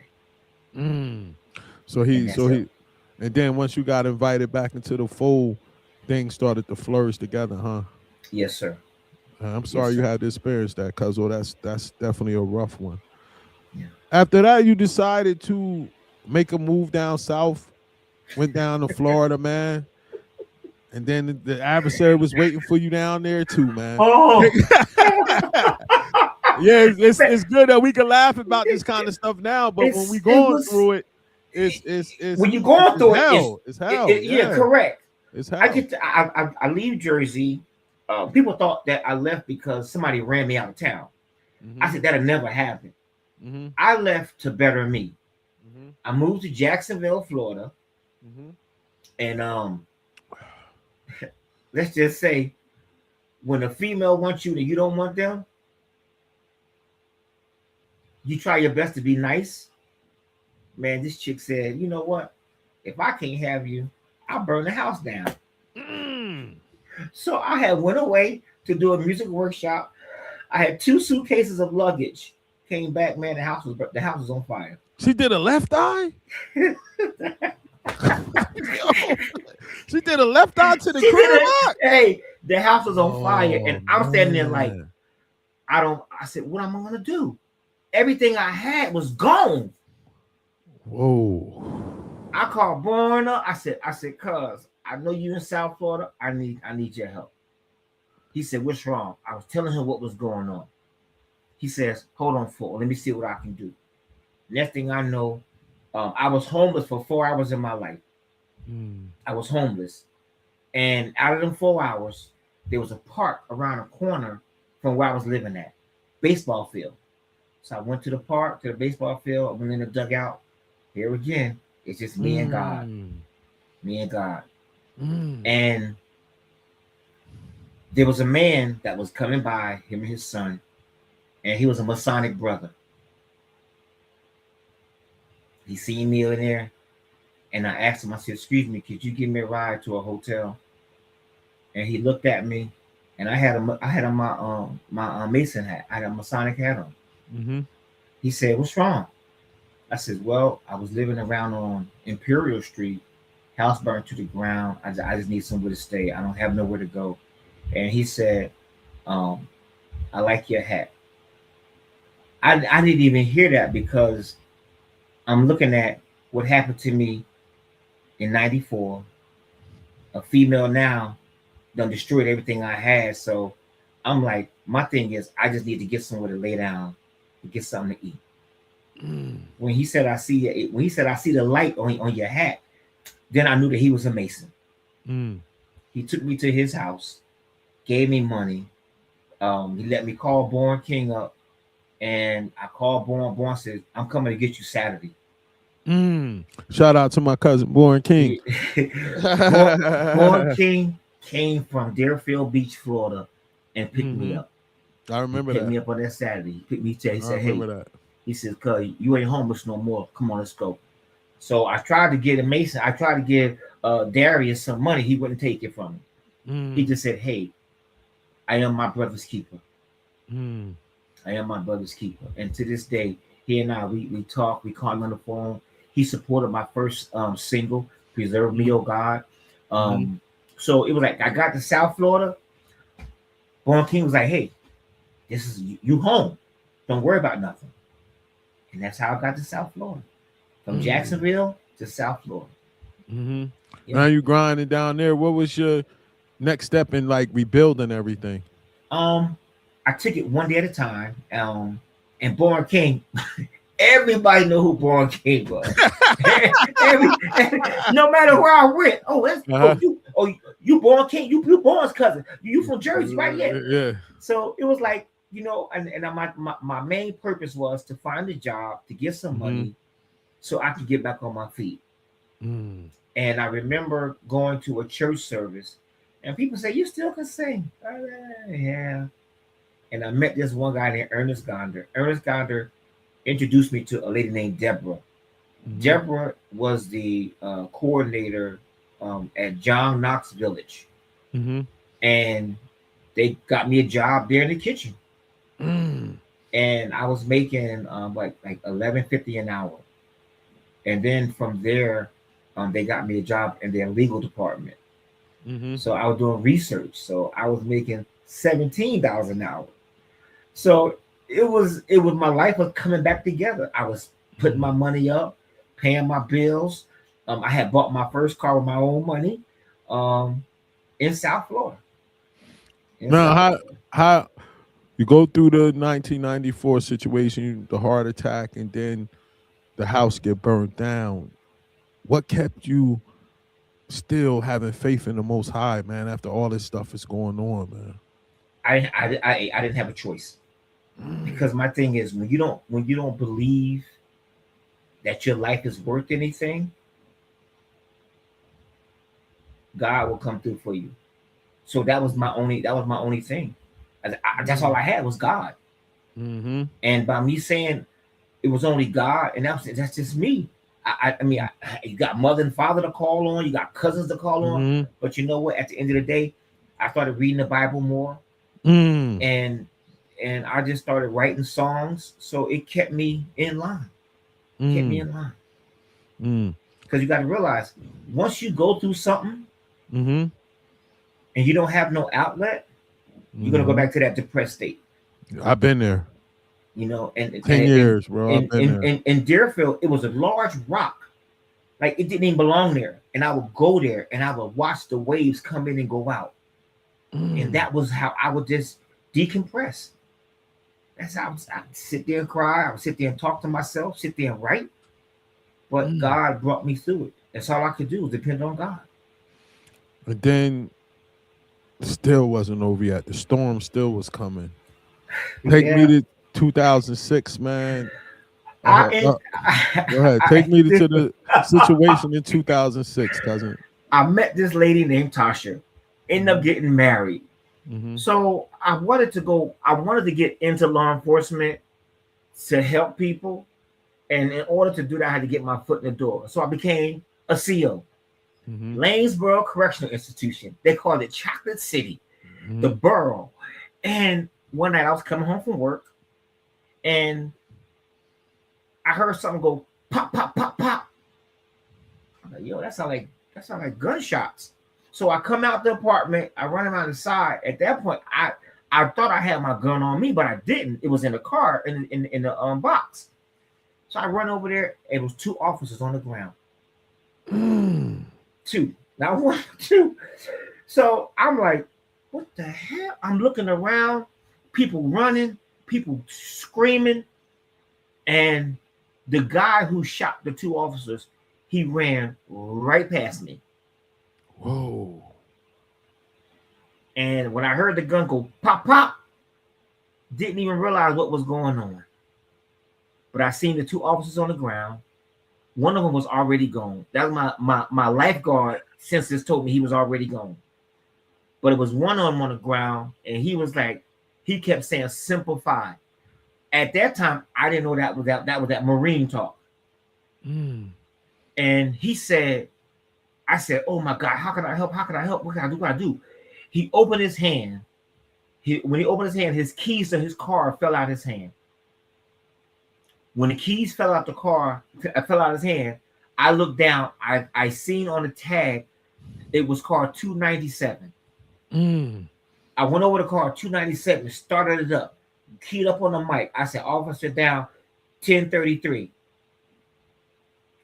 Speaker 1: So and then once you got invited back into the fold, things started to flourish together, huh?
Speaker 2: Yes, sir.
Speaker 1: I'm sorry you had to experience that, cuz that's definitely a rough one.
Speaker 2: Yeah.
Speaker 1: After that, you decided to make a move down south, went down to Florida, man. And then the adversary was waiting for you down there too, man.
Speaker 2: Oh,
Speaker 1: yeah, it's good that we can laugh about this kind of stuff now, but when we going through it, it's
Speaker 2: when you're going through
Speaker 1: hell. It's hell.
Speaker 2: Yeah, correct.
Speaker 1: It's hell.
Speaker 2: I leave Jersey. People thought that I left because somebody ran me out of town. I said that'll never happen. I left to better me. I moved to Jacksonville, Florida, and let's just say, when a female wants you and you don't want them, you try your best to be nice. Man, this chick said, you know what? If I can't have you, I'll burn the house down. So I had went away to do a music workshop. I had 2 suitcases of luggage. Came back, man, the house was on fire.
Speaker 1: She did a left eye? She did a left eye to the crib.
Speaker 2: Hey, the house was on fire, and I'm standing there like, I said, what am I gonna do? Everything I had was gone.
Speaker 1: Whoa.
Speaker 2: I called Borna. I said, cuz, I know you in South Florida. I need your help. He said, what's wrong? I was telling him what was going on. He says, hold on, fool. Let me see what I can do. Next thing I know, I was homeless for 4 hours in my life. I was homeless. And out of them 4 hours, there was a park around a corner from where I was living at. Baseball field. So I went to the park, to the baseball field. I went in the dugout. Here again, it's just me and God. Me and God. And there was a man that was coming by, him and his son, and he was a Masonic brother. He seen me in there, and I asked him, I said, excuse me, could you give me a ride to a hotel? And he looked at me, and I had on my Mason hat. I had a Masonic hat on. He said, what's wrong? I said, well, I was living around on Imperial Street, house burned to the ground. I just need somewhere to stay. I don't have nowhere to go. And he said, I like your hat. I didn't even hear that, because I'm looking at what happened to me in 94. A female now done destroyed everything I had. So I'm like, my thing is, I just need to get somewhere to lay down and get something to eat. When he said, I see the light on your hat, then I knew that he was a Mason. He took me to his house, gave me money. He let me call Born King up, and I called Born. Born said, I'm coming to get you Saturday.
Speaker 1: Shout out to my cousin Born King.
Speaker 2: Born King came from Deerfield Beach, Florida, and picked me up.
Speaker 1: I remember that.
Speaker 2: Picked me up on that Saturday. He picked me up. He said, hey,
Speaker 1: that.
Speaker 2: He says, cuz you ain't homeless no more. Come on, let's go. So I tried to get a Mason. I tried to give Darius some money. He wouldn't take it from me. He just said, hey, I am my brother's keeper. I am my brother's keeper. And to this day, he and I we talk, we call him on the phone. He supported my first single, Preserve Me,
Speaker 1: Mhm.
Speaker 2: Oh God.
Speaker 1: Mhm.
Speaker 2: Um, so it was like I got to South Florida. Born King was like, hey, this is you home. Don't worry about nothing. And that's how I got to South Florida. From
Speaker 1: Mm.
Speaker 2: Jacksonville to South Florida.
Speaker 1: Mhm.
Speaker 2: Yeah.
Speaker 1: Now you grinding down there. What was your next step in like rebuilding everything?
Speaker 2: Um, I took it one day at a time. And Born King, everybody know who Born King was. Every, no matter where I went,
Speaker 1: Uh-huh.
Speaker 2: you Born King, you Born's cousin. You from Jersey, right? Yeah.
Speaker 1: Yeah.
Speaker 2: So it was like, and my main purpose was to find a job to get some
Speaker 1: Mhm.
Speaker 2: money so I could get back on my feet.
Speaker 1: Mm.
Speaker 2: And I remember going to a church service, and people say, "You still can sing?" Yeah. And I met this one guy named Ernest Gonder. Ernest Gonder introduced me to a lady named Deborah.
Speaker 1: Mhm.
Speaker 2: Deborah was the coordinator at John Knox Village,
Speaker 1: Mhm.
Speaker 2: and they got me a job there in the kitchen,
Speaker 1: Mm.
Speaker 2: and I was making like 11.50 an hour. And then from there, they got me a job in their legal department.
Speaker 1: Mhm.
Speaker 2: So I was doing research. So I was making $17 an hour. So it was my life was coming back together. I was putting my
Speaker 1: Mm.
Speaker 2: money up, paying my bills. I had bought my first car with my own money, um, in South Florida. In
Speaker 1: Now
Speaker 2: South
Speaker 1: how you go through the 1994 situation, the heart attack, and then the house get burned down. What kept you still having faith in the Most High, man? After all this stuff is going on, man.
Speaker 2: I didn't have a choice, because
Speaker 1: Mm.
Speaker 2: my thing is, when you don't believe that your life is worth anything, God will come through for you. So that was my only thing. That's all
Speaker 1: Mm.
Speaker 2: I had was God.
Speaker 1: Mhm.
Speaker 2: And by me saying it was only God, and that's just me. You got mother and father to call on, you got cousins to call on,
Speaker 1: Mhm.
Speaker 2: but you know what? At the end of the day, I started reading the Bible more,
Speaker 1: Mm.
Speaker 2: and I just started writing songs, so it kept me in line. Kept me
Speaker 1: Mm.
Speaker 2: in line.
Speaker 1: Mm.
Speaker 2: Because you got to realize, once you go through something
Speaker 1: Mhm.
Speaker 2: and you don't have no outlet, you're gonna go
Speaker 1: Mhm.
Speaker 2: back to that depressed state.
Speaker 1: I've been there.
Speaker 2: And and
Speaker 1: 10 years, bro. I've
Speaker 2: in
Speaker 1: been
Speaker 2: in,
Speaker 1: there.
Speaker 2: in, in Deerfield, it was a large rock. Like, it didn't even belong there. And I would go there and I would watch the waves come in and go out. And
Speaker 1: Mm.
Speaker 2: that was how I would just decompress. That's how I'd sit there and cry. I would sit there and talk to myself, sit there and write. But
Speaker 1: Mm.
Speaker 2: God brought me through it. That's all I could do, was depend on God.
Speaker 1: And then still wasn't over yet. The storm still was coming. Take me
Speaker 2: Yeah.
Speaker 1: to 2006, man.
Speaker 2: I
Speaker 1: Uh,
Speaker 2: and
Speaker 1: uh, Go ahead. Take me to the situation in 2006, cousin.
Speaker 2: I met this lady named Tasha, ended up
Speaker 1: Mhm.
Speaker 2: getting married.
Speaker 1: Mhm.
Speaker 2: So I wanted to get into law enforcement to help people. And in order to do that, I had to get my foot in the door. So I became a CO,
Speaker 1: Mhm.
Speaker 2: Lanesboro Correctional Institution. They called it Chocolate City, the
Speaker 1: Mhm.
Speaker 2: borough. And one night I was coming home from work, and I heard something go pop, pop, pop, pop. I'm like, yo, that sound like gunshots. So I come out the apartment, I run around the side. At that point, I thought I had my gun on me, but I didn't. It was in the car, in the box. So I run over there. It was two officers on the ground.
Speaker 1: Mm.
Speaker 2: Two, not one, two. So I'm like, what the hell? I'm looking around, people running, people screaming, and the guy who shot the two officers, he ran right past me.
Speaker 1: Whoa.
Speaker 2: And when I heard the gun go pop, pop, didn't even realize what was going on. But I seen the two officers on the ground. One of them was already gone. That was my lifeguard. Since this told me he was already gone. But it was one of them on the ground, and he was like, he kept saying "simplify." At that time, I didn't know that was that Marine talk.
Speaker 1: Mm.
Speaker 2: And he said, I said, "Oh my God, how can I help? How can I help? What can I do? What can I do?" He opened his hand. When he opened his hand, his keys to his car fell out his hand. When the keys fell out fell out his hand, I looked down. I seen on the tag, it was car 297. I went over to car 297, started it up, keyed up on the mic. I said, "Officer down, 1033."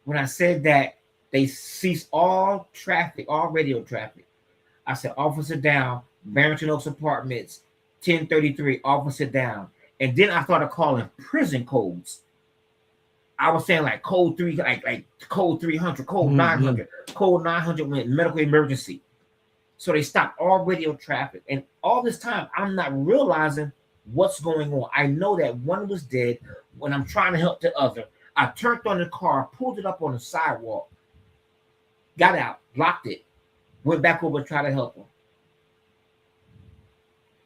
Speaker 2: When I said that, they ceased all traffic, all radio traffic. I said, "Officer down, Barrington Oaks Apartments, 1033, officer down." And then I started calling prison codes. I was saying like code 3, like code 300, code 900, code 900 went medical emergency. So they stopped all radio traffic. And all this time, I'm not realizing what's going on. I know that one was dead. When I'm trying to help the other, I turned on the car, pulled it up on the sidewalk, got out, locked it, went back over to try to help him.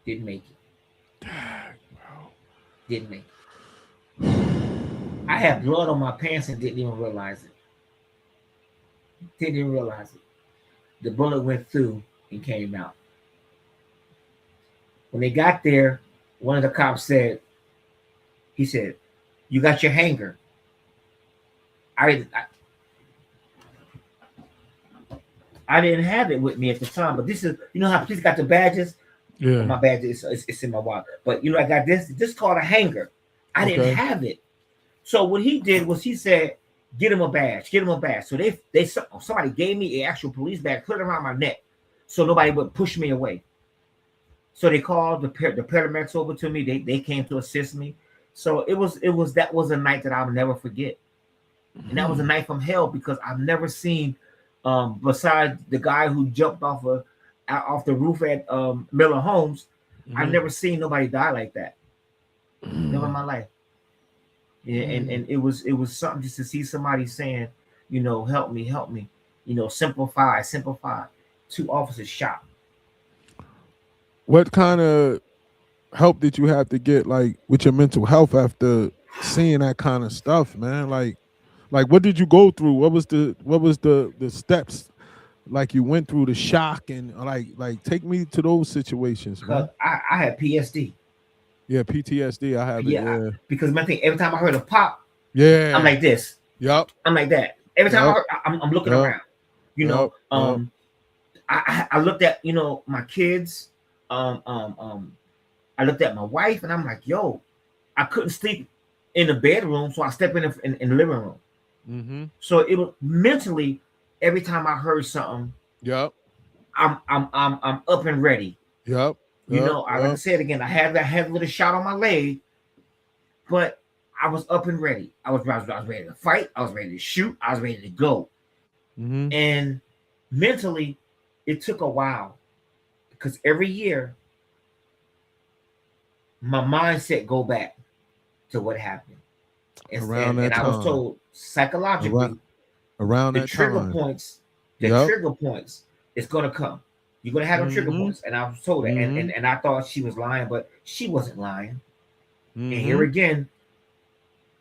Speaker 2: Didn't make it. Didn't make it. I had blood on my pants and didn't even realize it. Didn't even realize it. The bullet went through and came out. When they got there, one of the cops said, he said, "You got your hanger." I didn't have it with me at the time, but this is, you know how police got the badges?
Speaker 1: Yeah.
Speaker 2: My badge it's in my wallet. But you know, I got this called a hanger. I didn't have it. So what he did was he said, "Get him a badge, get him a badge." So somebody gave me an actual police badge, put it around my neck, so nobody would push me away. So they called the paramedics over to me. They came to assist me. So it was that was a night that I'll never forget. And that was a night from hell because I've never seen, besides the guy who jumped off the roof at Miller Homes, I've never seen nobody die like that. Never in my life. Yeah, and it was something just to see somebody saying, you know, "Help me, help me," you know, simplify. 2 officers shot.
Speaker 1: What kind of help did you have to get, like, with your mental health after seeing that kind of stuff, man? Like what did you go through? What was the steps like you went through, the shock, and like take me to those situations, man.
Speaker 2: I had PSD.
Speaker 1: Yeah, PTSD. I have it. Yeah.
Speaker 2: Because my thing, every time I heard a pop,
Speaker 1: yeah,
Speaker 2: I'm like this.
Speaker 1: Yep.
Speaker 2: I'm like that. Every time I'm looking around. You know, I looked at, you know, my kids. I looked at my wife, and I'm like, yo, I couldn't sleep in the bedroom, so I stepped in the living room. So it was mentally, every time I heard something, I'm up and ready. You know, like I said again, I had a little shot on my leg, but I was up and ready. I was ready to fight. I was ready to shoot. I was ready to go. And mentally, it took a while because every year, my mindset go back to what happened. And I was told psychologically,
Speaker 1: around
Speaker 2: the
Speaker 1: that
Speaker 2: trigger
Speaker 1: time.
Speaker 2: points, trigger points is gonna come. You're gonna have them trigger points. And I was told that. And I thought she was lying, but she wasn't lying. And here again,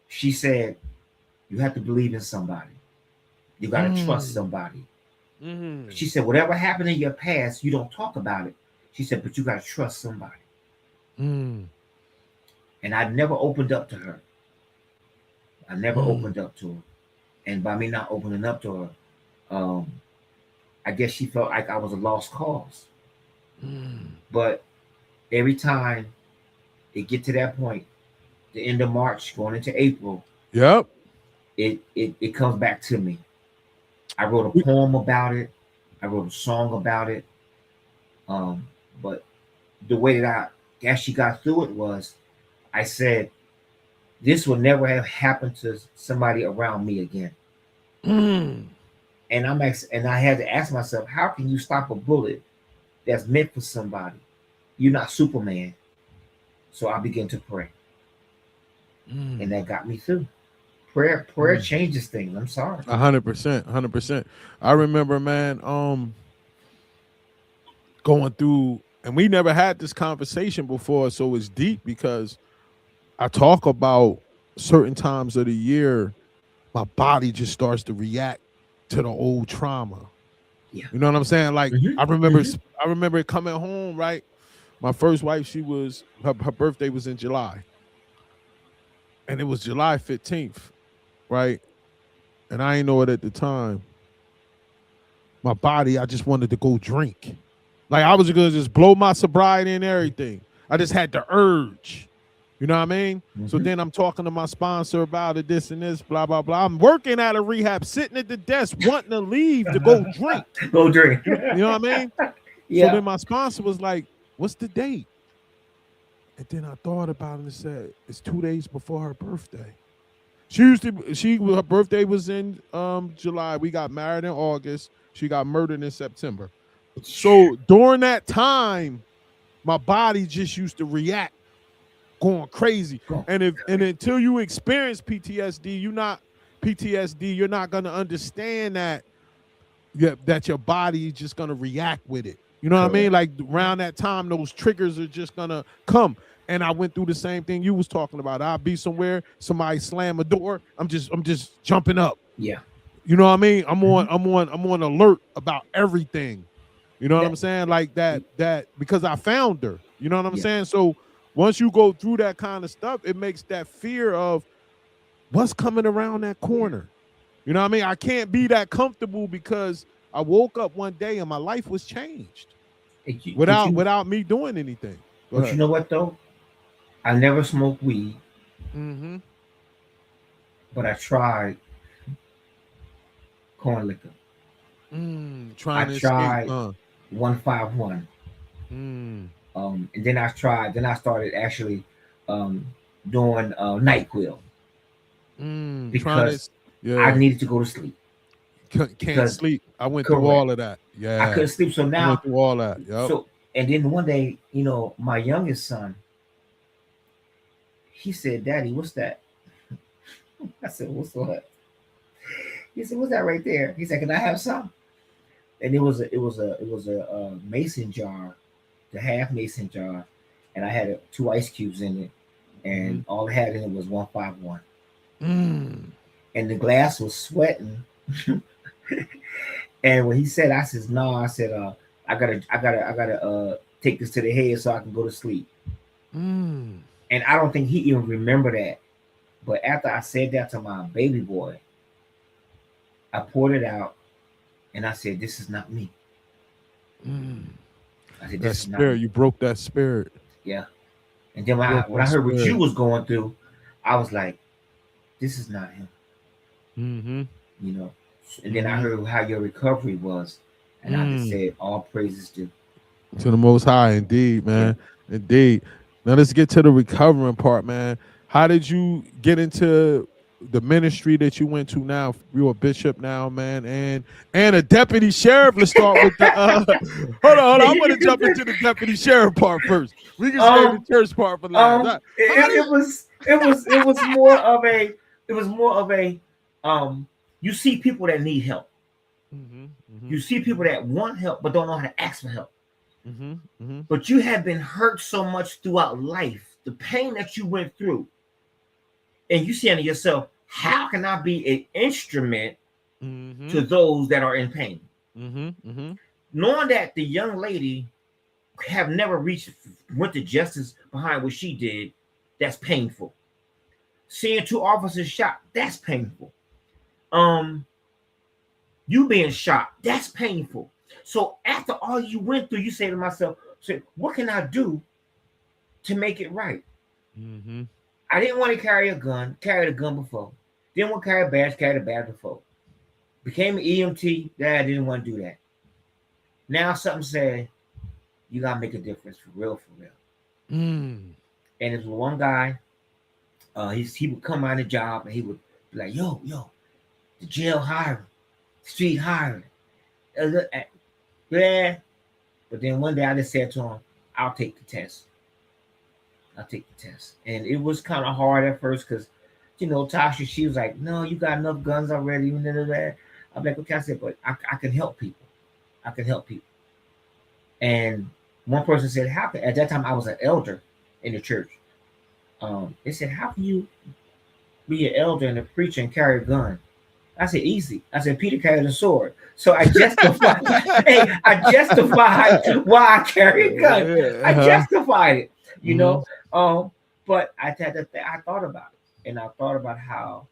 Speaker 2: she said, "You have to believe in somebody. You gotta trust somebody." She said, "Whatever happened in your past, you don't talk about it." She said, "But you gotta trust somebody." And I never opened up to her. I never opened up to her. And by me not opening up to her, I guess she felt like I was a lost cause. But every time it get to that point, the end of March, going into April, it comes back to me. I wrote a poem about it. I wrote a song about it. But the way that I actually got through it was, I said, this will never have happened to somebody around me again. And I had to ask myself, how can you stop a bullet that's meant for somebody? You're not Superman. So I began to pray. And that got me through. Prayer changes things. I'm sorry.
Speaker 1: 100%. I remember, man, going through, and we never had this conversation before, so it's deep because I talk about certain times of the year, my body just starts to react to the old trauma.
Speaker 2: Yeah.
Speaker 1: You know what I'm saying? Like I remember it coming home, right? My first wife, her birthday was in July, and it was July 15th, right? And I ain't know it at the time. My body, I just wanted to go drink. Like I was gonna just blow my sobriety and everything. I just had the urge. You know what I mean? So
Speaker 2: Mm-hmm.
Speaker 1: then I'm talking to my sponsor about it, this and this, blah, blah, blah. I'm working at a rehab, sitting at the desk, wanting to leave to go drink.
Speaker 2: Go drink.
Speaker 1: You know what I mean? So
Speaker 2: Yeah.
Speaker 1: then my sponsor was like, what's the date? And then I thought about it and said, it's 2 days before her birthday. Her birthday was in July. We got married in August. She got murdered in September. So during that time, my body just used to react going crazy.
Speaker 2: Go.
Speaker 1: And until you experience PTSD, you're not gonna understand that that your body is just gonna react with it. You know what I mean?
Speaker 2: Correct.
Speaker 1: Like around that time, those triggers are just gonna come. And I went through the same thing you was talking about. I'll be somewhere, somebody slam a door, I'm just jumping up.
Speaker 2: Yeah.
Speaker 1: You know what I mean?
Speaker 2: Mm-hmm.
Speaker 1: I'm on alert about everything. You know what I'm
Speaker 2: That,
Speaker 1: saying? Like that because I found her. You know what I'm
Speaker 2: yeah.
Speaker 1: saying? So once you go through that kind of stuff, it makes that fear of what's coming around that corner. You know what I mean? I can't be that comfortable because I woke up one day and my life was changed without me doing anything. Go
Speaker 2: but you
Speaker 1: ahead.
Speaker 2: know what though? I never smoked weed,
Speaker 1: Mm-hmm.
Speaker 2: but I tried corn liquor. I
Speaker 1: Trying to escape.
Speaker 2: tried 151.
Speaker 1: Mm.
Speaker 2: And then I started actually um, doing NyQuil
Speaker 1: Trying to,
Speaker 2: because I
Speaker 1: yeah.
Speaker 2: needed to go to sleep.
Speaker 1: Can't
Speaker 2: Because
Speaker 1: sleep. I went through
Speaker 2: correct,
Speaker 1: all of that.
Speaker 2: I
Speaker 1: Yeah.
Speaker 2: couldn't sleep. So
Speaker 1: I went
Speaker 2: now,
Speaker 1: through all that. Yep.
Speaker 2: so and then one day, my youngest son, he said, "Daddy, what's that?" I said, "What's what?" He said, "What's that right there?" He said, "Can I have some?" And it was a mason jar, the half mason jar, and I had two ice cubes in it,
Speaker 1: Mm-hmm.
Speaker 2: and all it had in it was 151,
Speaker 1: Mm.
Speaker 2: and the glass was sweating. And when he said, I says, "No," I said, I gotta take this to the head so I can go to sleep."
Speaker 1: Mm.
Speaker 2: And I don't think he even remembered that. But after I said that to my baby boy, I poured it out and I said, "This is not me."
Speaker 1: Mm.
Speaker 2: I said,
Speaker 1: That
Speaker 2: "This is not
Speaker 1: spirit,
Speaker 2: me."
Speaker 1: you broke that spirit.
Speaker 2: Yeah. And then
Speaker 1: You broke
Speaker 2: when I
Speaker 1: that
Speaker 2: heard what you
Speaker 1: spirit.
Speaker 2: was going through, I was like, "This is not him,"
Speaker 1: Mm-hmm.
Speaker 2: you know. And then I
Speaker 1: Mm-hmm.
Speaker 2: heard how your recovery was, and I just
Speaker 1: Mm.
Speaker 2: said, "All praises due."
Speaker 1: To the most high, indeed,
Speaker 2: Yeah.
Speaker 1: man. Indeed. Now let's get to the recovering part, man. How did you get into the ministry that you went to now? You're a bishop now, man, and a deputy sheriff. Let's start with the hold on.
Speaker 2: Yeah,
Speaker 1: I'm
Speaker 2: you
Speaker 1: gonna
Speaker 2: can
Speaker 1: jump
Speaker 2: say,
Speaker 1: into the deputy sheriff part first. We can save the
Speaker 2: um,
Speaker 1: church part for last. How
Speaker 2: it
Speaker 1: did
Speaker 2: was more of a um. You see people that need help.
Speaker 1: mm-hmm, mm-hmm,
Speaker 2: You see people
Speaker 1: mm-hmm,
Speaker 2: that want help but don't know how to ask for help.
Speaker 1: mm-hmm, mm-hmm,
Speaker 2: But you have been hurt so much throughout life, the pain that you went through, and you saying to yourself, "How can I be an instrument
Speaker 1: mm-hmm,
Speaker 2: to those that are in pain?"
Speaker 1: mm-hmm, mm-hmm,
Speaker 2: Knowing that the young lady have never went to justice behind what she did, that's painful. Seeing two officers shot, that's painful. Um, you being shot, that's painful. So after all you went through, you say to myself, "Say, what can I do to make it right?"
Speaker 1: mm-hmm,
Speaker 2: I didn't want to carry a gun, carried a gun before. Didn't want to carry a badge, carried a badge before. Became an EMT, I didn't want to do that. Now something said, you gotta make a difference for real, for real.
Speaker 1: mm,
Speaker 2: And there's one guy, he would come on the job and he would be like, yo, the jail hiring, street hiring. Yeah. But then one day I just said to him, I'll take the test. I'll take the test. And it was kind of hard at first because, Tasha, she was like, "No, you got enough guns already." I'm like, "Okay," I said, "But I can help people. I can help people." And one person said, "How can," at that time I was an elder in the church. They said, "How can you be an elder and a preacher and carry a gun?" I said, easy. I said, Peter carried a sword. So I justified, hey, I justified why I carry a gun.
Speaker 1: Yeah,
Speaker 2: I justified it, you
Speaker 1: hmm
Speaker 2: know. But I thought about it, and I thought about how,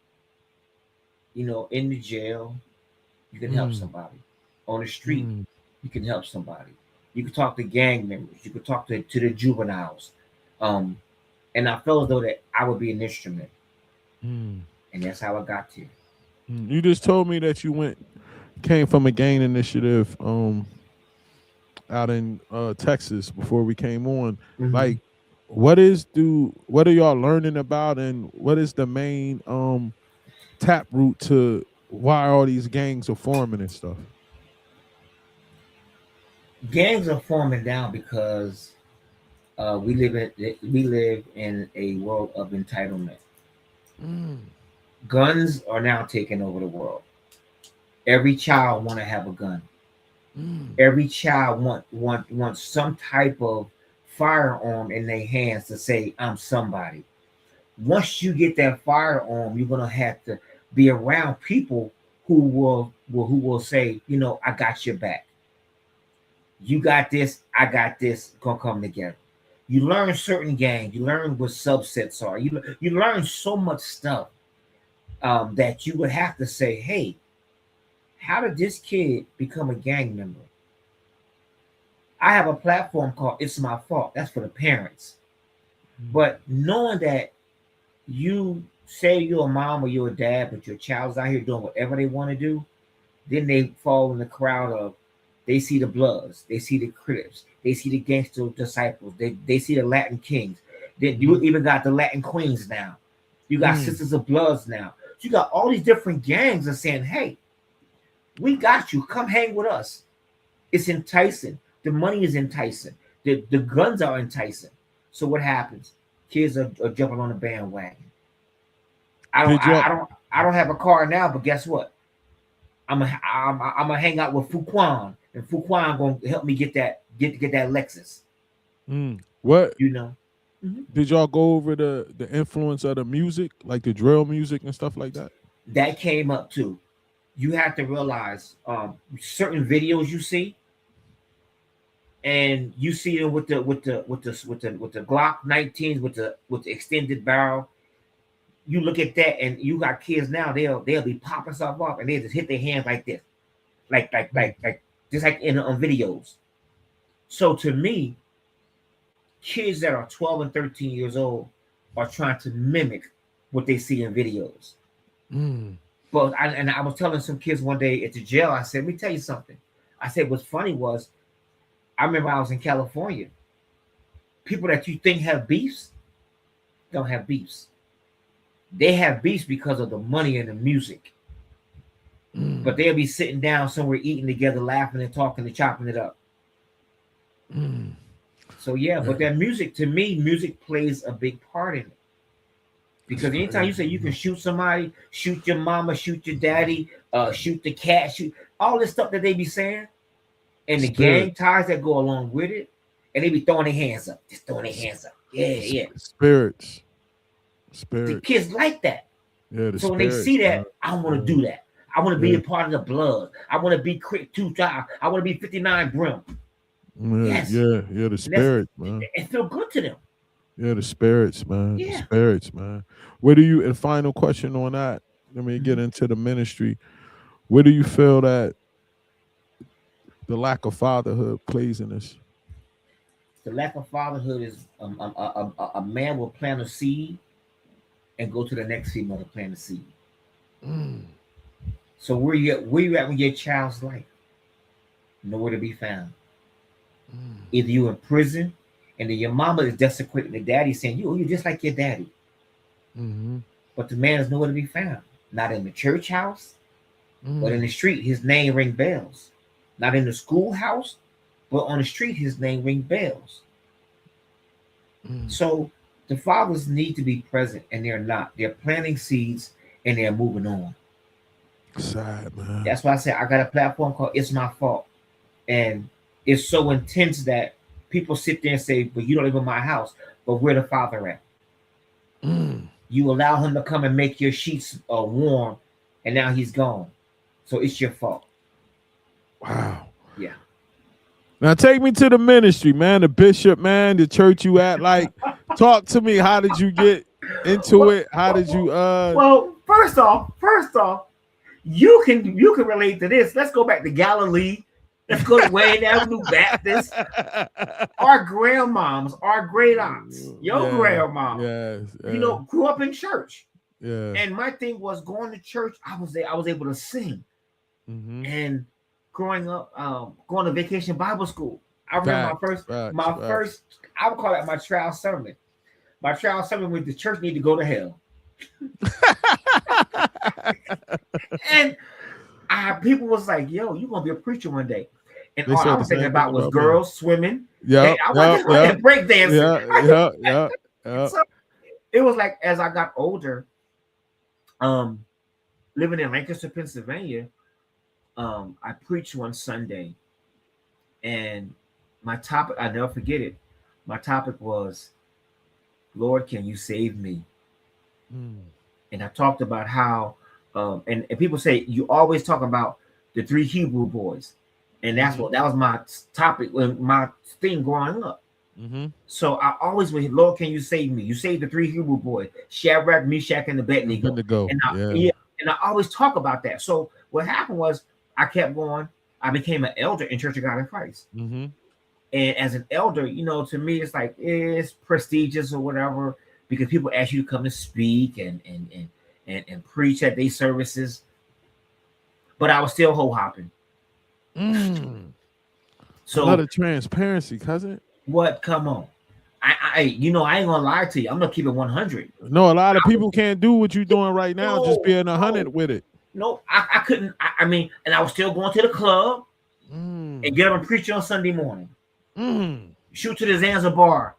Speaker 2: in the jail you can help
Speaker 1: mm,
Speaker 2: somebody, on the street
Speaker 1: mm,
Speaker 2: you can help somebody. You can talk to gang members. You can talk to the juveniles. Um, and I felt as though that I would be an instrument,
Speaker 1: mm,
Speaker 2: and that's how I got here.
Speaker 1: You just told me that you came from a gang initiative out in Texas before we came on.
Speaker 2: Hmm.
Speaker 1: Like, what are y'all learning about, and what is the main tap root to why all these gangs are forming and stuff?
Speaker 2: Gangs are forming now because we live in a world of entitlement.
Speaker 1: Mm,
Speaker 2: Guns are now taking over the world. Every child want to have a gun.
Speaker 1: mm,
Speaker 2: Every child wants some type of firearm in their hands to say I'm somebody. Once you get that firearm, you're gonna have to be around people who will say, I got your back. You got this, I got this, gonna come together. You learn certain gangs, you learn what subsets are. You learn so much stuff that you would have to say, hey, how did this kid become a gang member? I have a platform called It's My Fault. That's for the parents.
Speaker 1: mm,
Speaker 2: But knowing that you say you're a mom or you're a dad, but your child's out here doing whatever they want to do, then they fall in the crowd of they see the Bloods, they see the Crips, they see the Gangster Disciples, they see the Latin Kings. Then you
Speaker 1: mhm,
Speaker 2: even got the Latin Queens now. You got
Speaker 1: mm.
Speaker 2: Sisters of Bloods now. You got all these different gangs that saying, hey, we got you. Come hang with us. It's enticing. The money is enticing. The guns are enticing. So what happens? Kids are jumping on the bandwagon. I don't
Speaker 1: Did
Speaker 2: I,
Speaker 1: y'all
Speaker 2: I don't I don't have a car now, but guess what? I'm gonna hang out with Fuquan, and Fuquan gonna help me get that Lexus.
Speaker 1: what
Speaker 2: You know, Mhm.
Speaker 1: did y'all go over the influence of the music, like the drill music and stuff like that?
Speaker 2: That came up too. You have to realize certain videos you see, and you see them with the Glock 19s with the extended barrel. You look at that, and you got kids now. They'll be popping stuff up, and they just hit their hands like this, like just like in on videos. So to me, kids that are 12 and 13 years old are trying to mimic what they see in videos.
Speaker 1: Mm,
Speaker 2: But I was telling some kids one day at the jail, I said, let me tell you something. I said, what's funny was, I remember I was in California. People that you think have beefs don't have beefs. They have beefs because of the money and the music. But
Speaker 1: mm,
Speaker 2: they'll be sitting down somewhere eating together, laughing and talking and chopping it up.
Speaker 1: mm.
Speaker 2: So yeah, but
Speaker 1: Yeah,
Speaker 2: that music, to me, music plays a big part in it.
Speaker 1: that's
Speaker 2: Because anytime you
Speaker 1: crazy.
Speaker 2: say you can shoot somebody, shoot your mama, shoot your daddy, shoot the cat, shoot all this stuff that they be saying, and the
Speaker 1: Spirit,
Speaker 2: gang ties that go along with it, and they be throwing their hands up, just throwing their hands up. Yeah, yeah.
Speaker 1: spirits,
Speaker 2: The
Speaker 1: spirits.
Speaker 2: kids like that.
Speaker 1: Yeah, the
Speaker 2: So when they
Speaker 1: spirits,
Speaker 2: see
Speaker 1: man.
Speaker 2: that, I want to
Speaker 1: Yeah,
Speaker 2: do that. I want to be
Speaker 1: yeah,
Speaker 2: a part of the blood. I want to be Crit 2 Child. I want to be 59 Brim.
Speaker 1: yeah,
Speaker 2: Yes.
Speaker 1: yeah, yeah. The
Speaker 2: And that's
Speaker 1: spirits, man.
Speaker 2: it feel good to them.
Speaker 1: Yeah, the spirits, man. The
Speaker 2: Yeah.
Speaker 1: spirits, man. Where do you? And final question on that. Let me get
Speaker 2: Mhm.
Speaker 1: into the ministry. Where do you feel that the lack of fatherhood plays in this?
Speaker 2: The lack of fatherhood is a man will plant a seed and go to the next female to plant a seed.
Speaker 1: Mm,
Speaker 2: So where you at with your child's life? Nowhere to be found.
Speaker 1: mm,
Speaker 2: Either you in prison, and then your mama is desecrating the daddy, saying you just like your daddy,
Speaker 1: mm-hmm,
Speaker 2: but the man is nowhere to be found. Not in the church house, but in the
Speaker 1: mm,
Speaker 2: street, his name ring bells. Not in the schoolhouse, but on the street, his name ring bells.
Speaker 1: mm.
Speaker 2: So the fathers need to be present, and they're not. They're planting seeds and they're moving on.
Speaker 1: Sad, man.
Speaker 2: That's why I said I got a platform called It's My Fault. And it's so intense that people sit there and say, "But you don't live in my house." But where the father at?
Speaker 1: Mm,
Speaker 2: You allow him to come and make your sheets warm, and now he's gone. So it's your fault.
Speaker 1: Wow.
Speaker 2: Yeah.
Speaker 1: Now take me to the ministry, man. The bishop, man. The church you at. Like, talk to me. How did you get into
Speaker 2: Well,
Speaker 1: it? How did you?
Speaker 2: well, first off, you can relate to this. Let's go back to Galilee. Let's go to Wayne Avenue Baptist. Our grandmoms, our great aunts, your
Speaker 1: Yeah.
Speaker 2: grandma,
Speaker 1: Yes.
Speaker 2: grew up in church.
Speaker 1: Yeah.
Speaker 2: And my thing was going to church. I was able to sing.
Speaker 1: Mm-hmm.
Speaker 2: And growing up, going to vacation Bible school. I remember
Speaker 1: Facts.
Speaker 2: my
Speaker 1: Facts.
Speaker 2: first, I would call that my trial sermon. My trial sermon was the church need to go to hell. And people was like, "Yo, you gonna be a preacher one day?" And
Speaker 1: They
Speaker 2: all I
Speaker 1: said the
Speaker 2: was thinking
Speaker 1: same thing
Speaker 2: about was
Speaker 1: about me.
Speaker 2: girls swimming.
Speaker 1: Yep.
Speaker 2: I wasn't like break dancing.
Speaker 1: Yeah.
Speaker 2: So it was like as I got older, living in Lancaster, Pennsylvania, I preached one Sunday, and my topic, I never forget it. My topic was, "Lord, can you save me?"
Speaker 1: Mm.
Speaker 2: And I talked about how, and people say you always talk about the three Hebrew boys, and that was my topic when my thing growing up.
Speaker 1: Mm-hmm.
Speaker 2: So I always went, "Lord, can you save me? You saved the three Hebrew boys, Shadrach, Meshach, and Abednego."
Speaker 1: Go.
Speaker 2: And I always talk about that. So what happened was I kept going. I became an elder in Church of God in Christ.
Speaker 1: Mm-hmm.
Speaker 2: And as an elder, to me, it's like it's prestigious or whatever because people ask you to come and speak and preach at their services. But I was still ho hopping.
Speaker 1: Mm.
Speaker 2: So
Speaker 1: A lot of transparency, cousin.
Speaker 2: what? Come on, I ain't gonna lie to you. I'm gonna keep it 100.
Speaker 1: No, a lot of people can't do what you're doing right now. Just being 100 with it.
Speaker 2: No, I couldn't. I mean, and I was still going to the club and get up and preach on Sunday morning. Shoot to the Zanzibar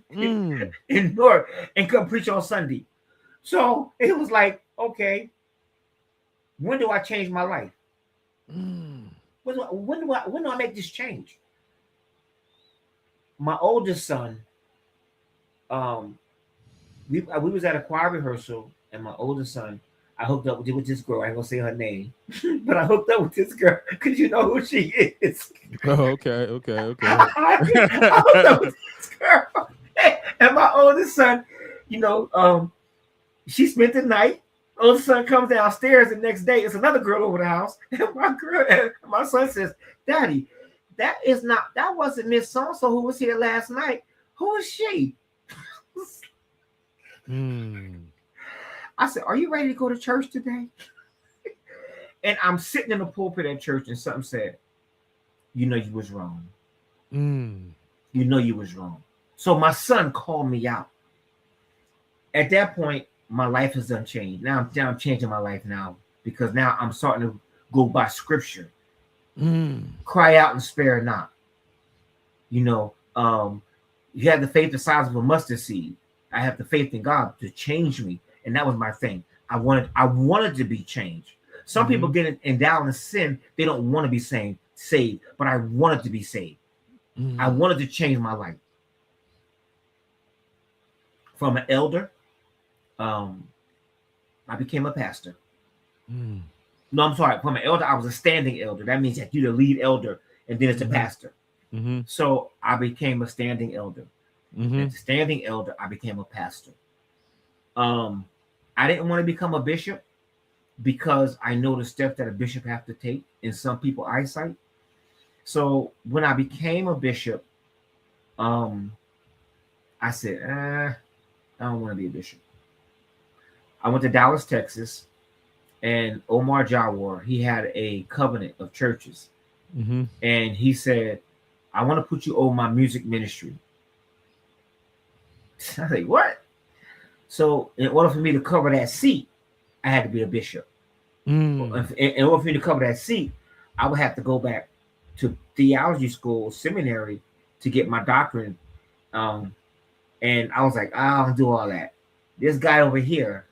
Speaker 2: in North and come preach on Sunday. So it was like, okay, when do I change my life? When do I make this change? My oldest son, we was at a choir rehearsal, and my oldest son, I hooked up with this girl. I ain't gonna say her name, but I hooked up with this girl because you know who she is.
Speaker 1: Oh, okay.
Speaker 2: I hooked up with this girl, and my oldest son, she spent the night. Oldest son comes downstairs the next day. It's another girl over the house, and my son says, "Daddy, that wasn't Miss So-and-so who was here last night. Who is she?" I said, "Are you ready to go to church today?" And I'm sitting in the pulpit at church, and something said, "You know you was wrong. You know you was wrong." So my son called me out. At that point, my life has unchanged. Now I'm changing my life now because now I'm starting to go by scripture. Cry out and spare not. You have the faith the size of a mustard seed. I have the faith in God to change me, and that was my thing. I wanted to be changed. Some people get endowed in sin; they don't want to be saved. But I wanted to be saved. I wanted to change my life from an elder. I became a pastor. No, I'm sorry. From an elder, I was a standing elder. That means that you're the lead elder, and then it's a pastor. So I became a standing elder. As a standing elder, I became a pastor. I didn't want to become a bishop because I know the steps that a bishop have to take in some people's eyesight. So when I became a bishop, I said, I don't want to be a bishop. I went to Dallas, Texas, and Omar Jawar, he had a covenant of churches. And he said, "I want to put you over my music ministry." I was like, "What?" So in order for me to cover that seat, I had to be a bishop. In order for me to cover that seat, I would have to go back to theology school, seminary, to get my doctorate. And I was like, "I don't do all that." This guy over here,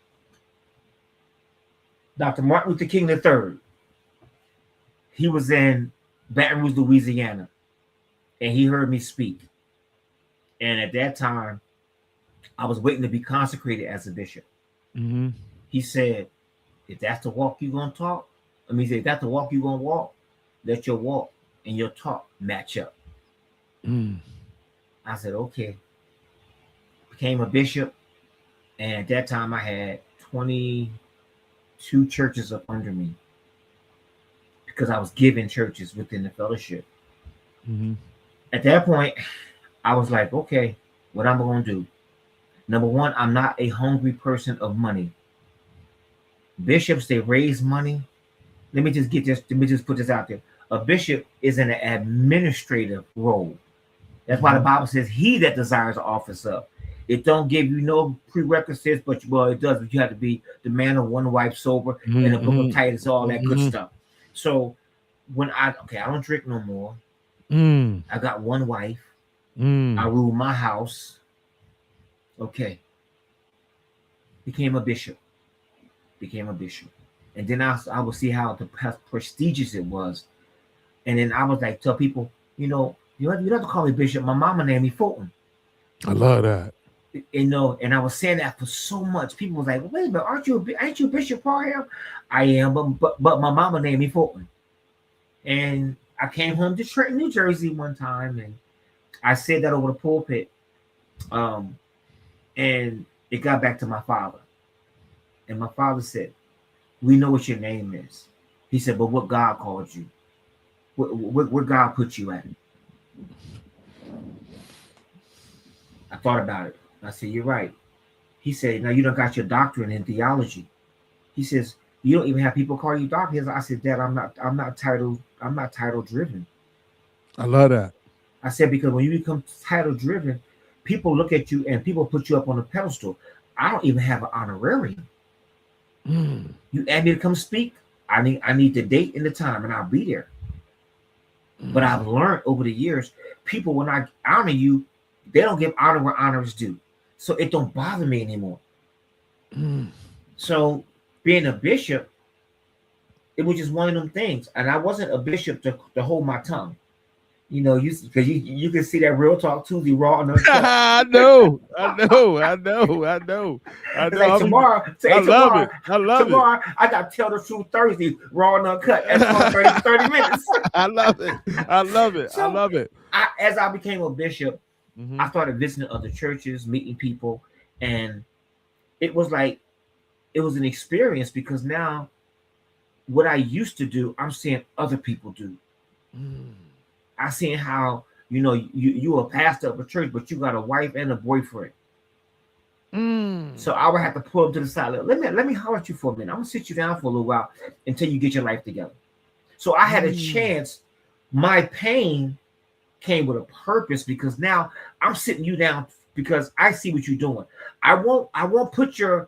Speaker 2: Dr. Martin Luther King III, he was in Baton Rouge, Louisiana, and he heard me speak. And at that time, I was waiting to be consecrated as a bishop. He said, If that's the walk you're gonna talk, if that's the walk you're gonna walk, let your walk and your talk match up.
Speaker 1: Mm.
Speaker 2: I said, okay. Became a bishop, and at that time I had 22 churches up under me because I was giving churches within the fellowship.
Speaker 1: Mm-hmm.
Speaker 2: At that point, I was like, okay, what I'm gonna do? Number one, I'm not a hungry person of money. Bishops, they raise money. Let me just get this. Let me just put this out there. A bishop is in an administrative role. That's why the
Speaker 1: Mm-hmm.
Speaker 2: Bible says, "He that desires the office of." It don't give you no prerequisites, but well, it does. But you have to be the man of one wife, sober, and the book of
Speaker 1: Mm-hmm.
Speaker 2: Titus, all that good
Speaker 1: Mm-hmm.
Speaker 2: stuff. So I don't drink no more.
Speaker 1: Mm.
Speaker 2: I got one wife. I
Speaker 1: Mm.
Speaker 2: rule my house. Okay, became a bishop. Became a bishop, and then I would see how prestigious it was, and then I was like, tell people, you don't have to call me bishop. My mama named me Fulton.
Speaker 1: I love that.
Speaker 2: And I was saying that for so much. People was like, wait a minute, ain't you Bishop Parham? I am, but my mama named me Fulton. And I came home to Trenton, New Jersey one time, and I said that over the pulpit. Um, and it got back to my father. And my father said, we know what your name is. He said, but what God called you? Where God put you at? I thought about it. I said, you're right. He said, now you don't got your doctorate in theology. He says, you don't even have people call you doctor. I said, Dad, I'm not title driven.
Speaker 1: I love that.
Speaker 2: I said, because when you become title driven, people look at you and people put you up on a pedestal. I don't even have an honorarium.
Speaker 1: Mm.
Speaker 2: You ask me to come speak, I need the date and the time, and I'll be there. But
Speaker 1: Mm.
Speaker 2: I've learned over the years, people, when I honor you, they don't give honor where honor is due. So it don't bother me anymore.
Speaker 1: Mm.
Speaker 2: So being a bishop, it was just one of them things. And I wasn't a bishop to hold my tongue. Because you can see that Real Talk Tuesday raw and uncut.
Speaker 1: I know. I know. I know. I know. I
Speaker 2: It's
Speaker 1: know.
Speaker 2: like
Speaker 1: I mean,
Speaker 2: tomorrow,
Speaker 1: I
Speaker 2: say
Speaker 1: love
Speaker 2: tomorrow,
Speaker 1: it. I love it.
Speaker 2: tomorrow I got Tell the Truth Thursday, raw and uncut. That's called 30 minutes.
Speaker 1: I love it. I love it. I
Speaker 2: So
Speaker 1: love it.
Speaker 2: as I became a bishop,
Speaker 1: Mm-hmm.
Speaker 2: I started visiting other churches, meeting people, and it was like it was an experience because now what I used to do, I'm seeing other people do.
Speaker 1: Mm.
Speaker 2: I seen how you a pastor of a church, but you got a wife and a boyfriend.
Speaker 1: Mm.
Speaker 2: So I would have to pull them to the side. Let me holler at you for a minute. I'm gonna sit you down for a little while until you get your life together. So I had a
Speaker 1: Mm.
Speaker 2: chance. My pain came with a purpose because now I'm sitting you down because I see what you're doing. I won't put you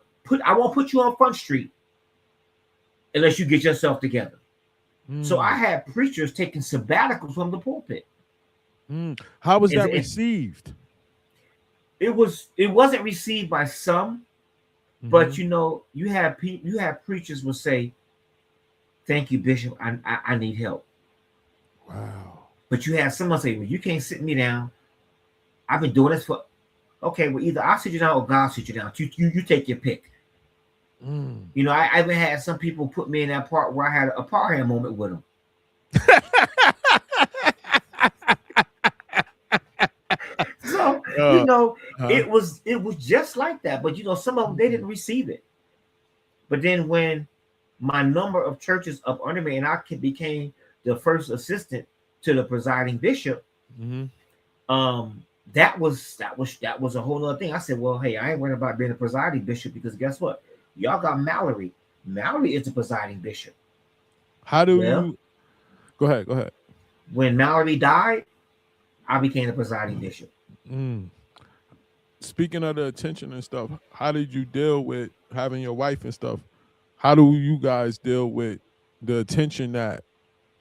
Speaker 2: on Front Street unless you get yourself together. So I
Speaker 1: Mm.
Speaker 2: had preachers taking sabbaticals from the pulpit.
Speaker 1: Mm. How was that
Speaker 2: And
Speaker 1: received?
Speaker 2: it wasn't received by some,
Speaker 1: Mm-hmm.
Speaker 2: but you have preachers will say, "Thank you, Bishop. I need help."
Speaker 1: Wow.
Speaker 2: But you have someone say, "Well, you can't sit me down. I've been doing this for." Okay, well, either I'll sit you down or God sit you down. You take your pick.
Speaker 1: Mm.
Speaker 2: I even had some people put me in that part where I had a Parham moment with them. So
Speaker 1: uh, huh?
Speaker 2: it was just like that. But some of them they didn't receive it. But then when my number of churches up under me and became the first assistant to the presiding bishop,
Speaker 1: Mm-hmm.
Speaker 2: um, that was a whole other thing. I said, well, hey, I ain't worried about being a presiding bishop because guess what? Y'all got Mallory. Mallory is the presiding bishop.
Speaker 1: How do
Speaker 2: Well,
Speaker 1: you go ahead? Go ahead.
Speaker 2: when Mallory died, I became the presiding bishop.
Speaker 1: Mm. Speaking of the attention and stuff, how did you deal with having your wife and stuff? How do you guys deal with the attention that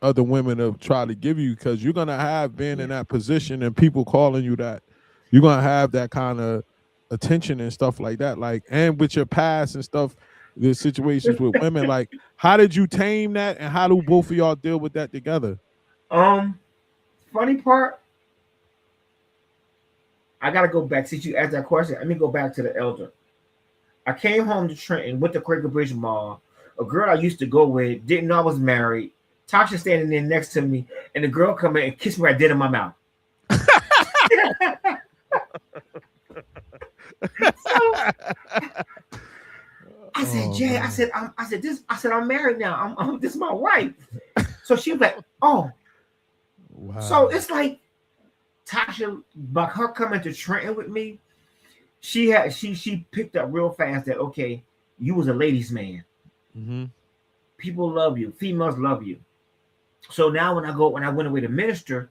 Speaker 1: other women have tried to give you? Because you're gonna have been in
Speaker 2: Yeah.
Speaker 1: that position and people calling you that. You're gonna have that kind of attention and stuff like that. Like, and with your past and stuff, the situations with women, like, how did you tame that, and how do both of y'all deal with that together?
Speaker 2: Um, Funny part, I gotta go back. Since you asked that question, let me go back to the elder. I came home to Trenton, went to Quaker Bridge Mall. a girl I used to go with didn't know I was married. Tasha standing there next to me, and the girl come in and kissed me right dead in my mouth. So I said,
Speaker 1: Oh
Speaker 2: Jay,
Speaker 1: man.
Speaker 2: I said, I'm married now. This is my wife. So she was like, oh, so
Speaker 1: Wow.
Speaker 2: it's like Tasha, by her coming to Trenton with me, she picked up real fast that okay, you was a ladies' man.
Speaker 1: Mm-hmm.
Speaker 2: People love you. Females love you. So now when I went away to minister,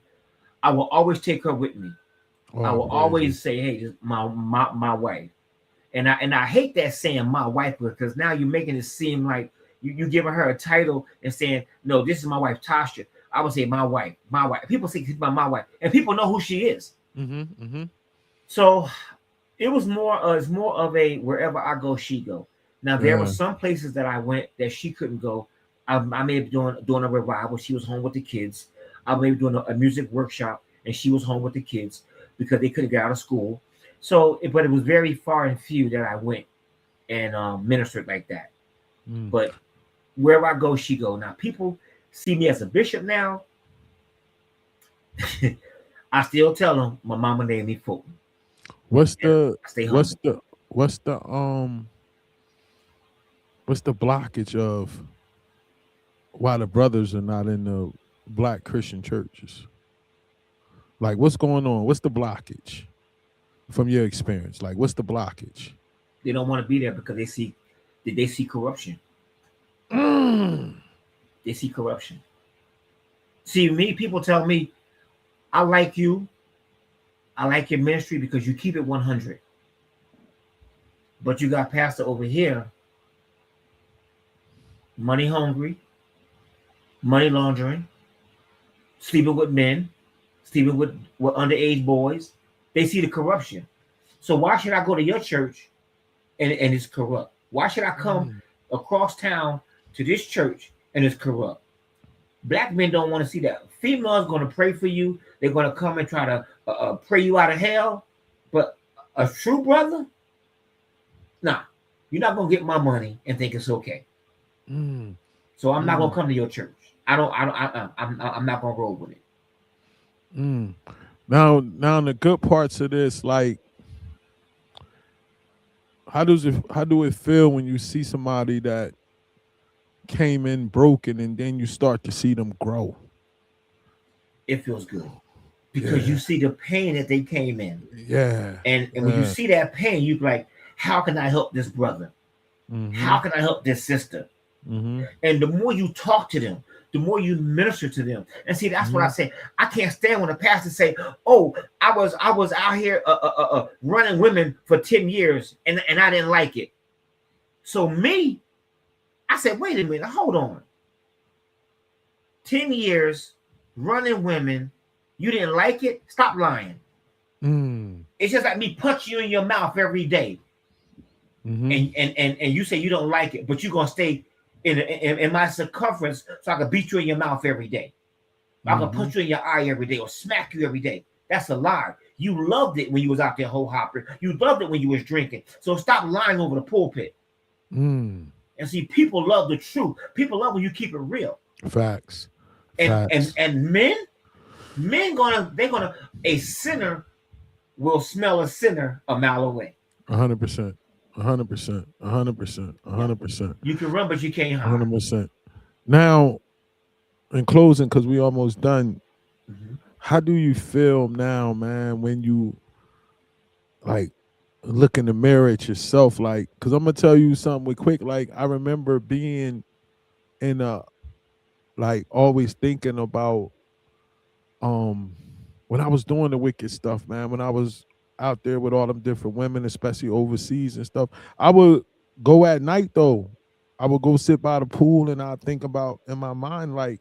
Speaker 2: I will always take her with me. I
Speaker 1: All
Speaker 2: will always
Speaker 1: praises.
Speaker 2: say, hey, this is my wife. And I hate that saying my wife because now you're making it seem like you giving her a title and saying, no, this is my wife, Tasha. I would say my wife, my wife. People say she's my wife, and people know who she is.
Speaker 1: Mm-hmm. Mm-hmm.
Speaker 2: So it's more of a wherever I go, she go. Now there were
Speaker 1: Yeah.
Speaker 2: some places that I went that she couldn't go. I may be doing a revival. She was home with the kids. I may be doing a music workshop, and she was home with the kids because they couldn't get out of school. So, but it was very far and few that I went and ministered like that.
Speaker 1: Mm.
Speaker 2: But wherever I go, she go. Now people see me as a bishop now. I still tell them my mama named me Fulton,
Speaker 1: What's
Speaker 2: and
Speaker 1: the
Speaker 2: I stay
Speaker 1: what's
Speaker 2: humble.
Speaker 1: the what's the what's the blockage of why the brothers are not in the black Christian churches? Like what's going on? What's the blockage from your experience? Like what's the blockage?
Speaker 2: They don't want to be there because they see corruption.
Speaker 1: Mm.
Speaker 2: They see corruption. See me, people tell me, I like you, I like your ministry because you keep it 100. But you got pastor over here, money hungry, money laundering, sleeping with men, sleeping with underage boys. They see the corruption. So why should I go to your church and it's corrupt? Why should I come
Speaker 1: Mm.
Speaker 2: across town to this church and it's corrupt? Black men don't want to see that. Females going to pray for you. They're going to come and try to pray you out of hell. But a true brother, nah, you're not going to get my money and think it's okay.
Speaker 1: Mm.
Speaker 2: So I'm not going
Speaker 1: Mm.
Speaker 2: to come to your church. I'm not going to roll with it.
Speaker 1: Mm. Now the good parts of this, like how do it feel when you see somebody that came in broken and then you start to see them grow?
Speaker 2: It feels good because you
Speaker 1: Yeah.
Speaker 2: see the pain that they came in,
Speaker 1: Yeah.
Speaker 2: and when you
Speaker 1: Yeah.
Speaker 2: see that pain, you be like, how can I help this brother?
Speaker 1: Mm-hmm.
Speaker 2: How can I help this sister?
Speaker 1: Mm-hmm.
Speaker 2: And the more you talk to them, the more you minister to them. And see, that's what I
Speaker 1: Mm-hmm.
Speaker 2: say. I can't stand when a pastor say, "Oh, I was out here running women for 10 years, and I didn't like it." So me, I said, "Wait a minute, hold on. 10 years running women, you didn't like it? Stop lying.
Speaker 1: Mm.
Speaker 2: It's just like me punch you in your mouth every day,
Speaker 1: Mm-hmm.
Speaker 2: and you say you don't like it, but you're gonna stay in my circumference so I can beat you in your mouth every day. I can
Speaker 1: Mm-hmm.
Speaker 2: punch you in your eye every day or smack you every day. That's a lie. You loved it when you was out there whole hopping. You loved it when you was drinking. So stop lying over the pulpit.
Speaker 1: Mm.
Speaker 2: And see, people love the truth. People love when you keep it real.
Speaker 1: Facts.
Speaker 2: And and
Speaker 1: Facts.
Speaker 2: and men they're gonna a sinner will smell a sinner a mile away.
Speaker 1: 100%. 100%. 100%.
Speaker 2: Yeah.
Speaker 1: 100%.
Speaker 2: You can run, but you can't hide.
Speaker 1: 100%. Now, in closing, because we almost done,
Speaker 2: Mhm.
Speaker 1: how do you feel now, man, when you like look in the mirror at yourself? Like, because I'm gonna tell you something quick. Like, I remember being in a like always thinking about um when I was doing the wicked stuff, man, when I was out there with all them different women, especially overseas and stuff, I would go at night though. I would go sit by the pool and I'd think about in my mind, like,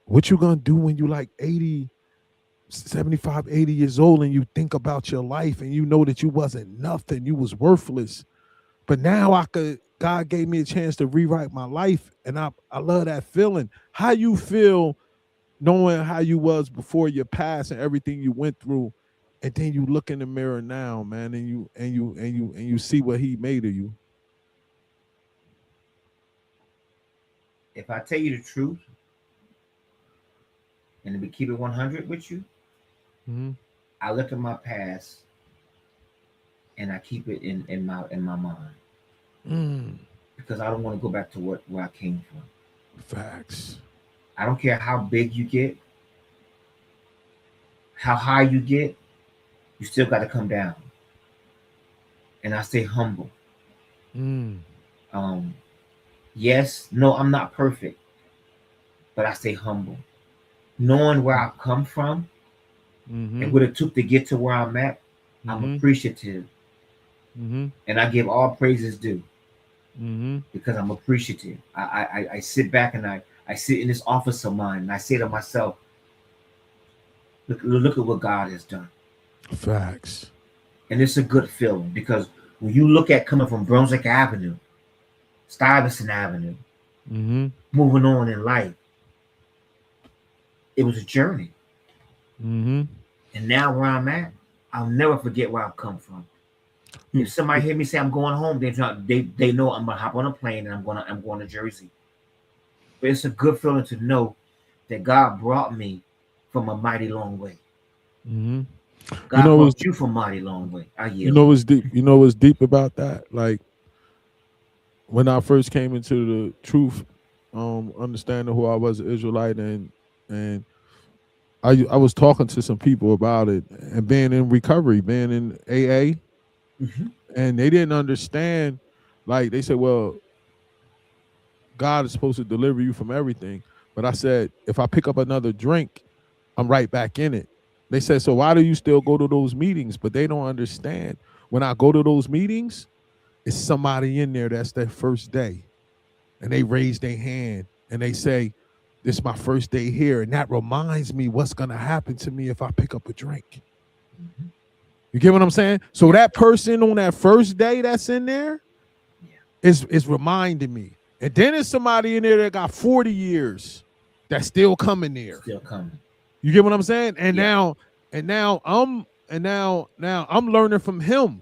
Speaker 1: what you gonna do when you like 80, 75, 80 years old and you think about your life and you know that you wasn't nothing, you was worthless. But now God gave me a chance to rewrite my life and I love that feeling. How you feel knowing how you was before your past and everything you went through, and then you look in the mirror now, man, and you see what he made of you.
Speaker 2: if I tell you the truth and to be keep it 100 with you,
Speaker 1: Mm-hmm.
Speaker 2: I look at my past and I keep it in my mind
Speaker 1: Mm.
Speaker 2: because I don't want to go back to where I came from.
Speaker 1: Facts.
Speaker 2: I don't care how big you get, how high you get, you still got to come down. And I stay humble.
Speaker 1: Mm.
Speaker 2: Um, yes, no, I'm not perfect, but I stay humble. Knowing where I've come from
Speaker 1: Mm-hmm.
Speaker 2: and what it took to get to where I'm at, I'm
Speaker 1: Mm-hmm.
Speaker 2: appreciative.
Speaker 1: Mm-hmm.
Speaker 2: And I give all praises due
Speaker 1: Mm-hmm.
Speaker 2: because I'm appreciative. I sit back and I sit in this office of mine and I say to myself, look at what God has done.
Speaker 1: Facts.
Speaker 2: And it's a good feeling because when you look at coming from Brunswick Avenue, Stuyvesant Avenue,
Speaker 1: Mm-hmm.
Speaker 2: moving on in life, it was a journey.
Speaker 1: Mm-hmm.
Speaker 2: And now where I'm at, I'll never forget where I've come from. If
Speaker 1: You,
Speaker 2: somebody hear me say I'm going home, they know I'm gonna hop on a plane and I'm going to Jersey. But it's a good feeling to know that God brought me from a mighty long way.
Speaker 1: mm-hmm. You
Speaker 2: God
Speaker 1: know what's
Speaker 2: brought you from a mighty long way. I
Speaker 1: you
Speaker 2: yield.
Speaker 1: know what's deep. You know what's deep about that. Like when I first came into the truth, understanding who I was, an Israelite, and I was talking to some people about it and being in recovery, being in AA,
Speaker 2: Hmm.
Speaker 1: and they didn't understand. Like they said, well, God is supposed to deliver you from everything. But I said, if I pick up another drink, I'm right back in it. They said, so why do you still go to those meetings? But they don't understand. When I go to those meetings, it's somebody in there that's their first day. And they raise their hand and they say, this is my first day here. And that reminds me what's going to happen to me if I pick up a drink.
Speaker 2: Hmm.
Speaker 1: You get what I'm saying? So
Speaker 2: Yeah,
Speaker 1: that person on that first day that's in there
Speaker 2: yeah.
Speaker 1: is reminding me. And then there's somebody in there that got 40 years that's still coming there.
Speaker 2: Still coming.
Speaker 1: You get what I'm saying?
Speaker 2: Yeah.
Speaker 1: Now I'm learning from him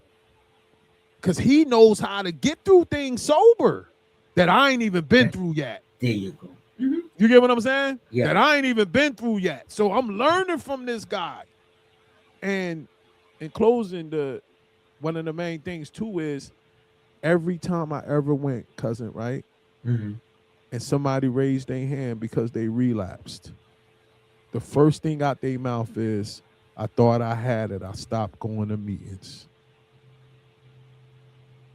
Speaker 1: because he knows how to get through things sober that I ain't even been through yet.
Speaker 2: There you go. Hmm.
Speaker 1: You get what I'm saying?
Speaker 2: Yeah.
Speaker 1: That I ain't even been through yet. So I'm learning from this guy. And in closing, one of the main things too is every time I ever went, cousin, right?
Speaker 2: Hmm.
Speaker 1: And somebody raised their hand because they relapsed, the first thing out their mouth is, I thought I had it. I stopped going to meetings.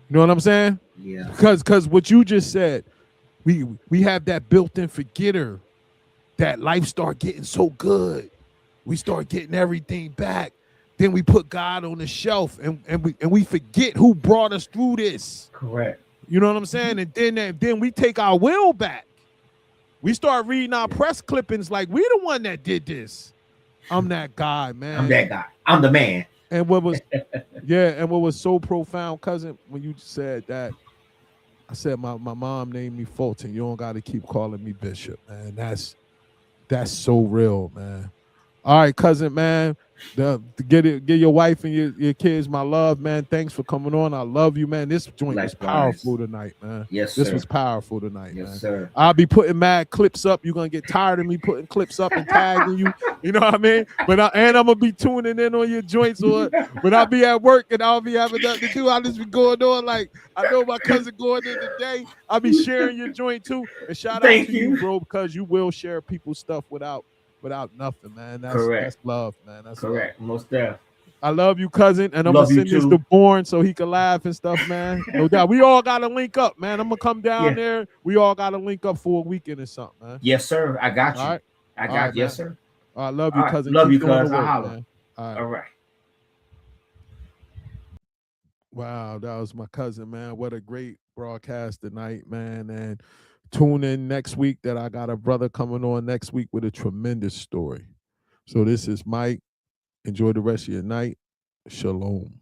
Speaker 1: You know what I'm saying?
Speaker 2: Yeah.
Speaker 1: Because what you just said, we have that built-in forgetter that life start getting so good. We start getting everything back. Then we put God on the shelf and we forget who brought us through this.
Speaker 2: Correct.
Speaker 1: You know what I'm saying? And then we take our will back. We start reading our
Speaker 2: Yeah.
Speaker 1: press clippings like we the one that did this. I'm that guy,
Speaker 2: I'm
Speaker 1: man.
Speaker 2: that guy. I'm the man.
Speaker 1: And what was so profound, cousin, when you said that, I said my mom named me Fulton. You don't gotta keep calling me Bishop, man. That's so real, man. All right, cousin, man. Get your wife and your kids my love, man. Thanks for coming on. I love you, man. This joint was
Speaker 2: Likewise.
Speaker 1: powerful tonight, man.
Speaker 2: Yes,
Speaker 1: This
Speaker 2: sir.
Speaker 1: was powerful tonight,
Speaker 2: Yes,
Speaker 1: man.
Speaker 2: sir.
Speaker 1: I'll be putting mad clips up. You're gonna get tired of me putting clips up and tagging you. You know what I mean? And I'm gonna be tuning in on your joints, or when I'll be at work and I'll be having nothing to do, I'll just be going on like I know my cousin going in today. I'll be sharing your joint too. And shout out
Speaker 2: Thank
Speaker 1: to you,
Speaker 2: you.
Speaker 1: bro, because you will share people's stuff without nothing, man. That's
Speaker 2: Correct.
Speaker 1: love, man. That's love.
Speaker 2: Correct. Most deaf.
Speaker 1: I love you, cousin, and I'm gonna
Speaker 2: Love you
Speaker 1: send this to
Speaker 2: too.
Speaker 1: Born so he can laugh and stuff, man. No doubt. We all gotta link up, man. I'm gonna come down
Speaker 2: Yeah.
Speaker 1: there. We all gotta link up for a weekend or something, man.
Speaker 2: Yes, sir. I got
Speaker 1: All
Speaker 2: you.
Speaker 1: right,
Speaker 2: I
Speaker 1: all right,
Speaker 2: got yes,
Speaker 1: man.
Speaker 2: sir.
Speaker 1: I love
Speaker 2: All
Speaker 1: you,
Speaker 2: right.
Speaker 1: cousin.
Speaker 2: Love
Speaker 1: Keep
Speaker 2: you,
Speaker 1: doing the
Speaker 2: cuz. I
Speaker 1: work,
Speaker 2: holler.
Speaker 1: man. All right.
Speaker 2: All right.
Speaker 1: Wow, that was my cousin, man. What a great broadcast tonight, man. And tune in next week that I got a brother coming on next week with a tremendous story. So this is Mike. Enjoy the rest of your night. Shalom.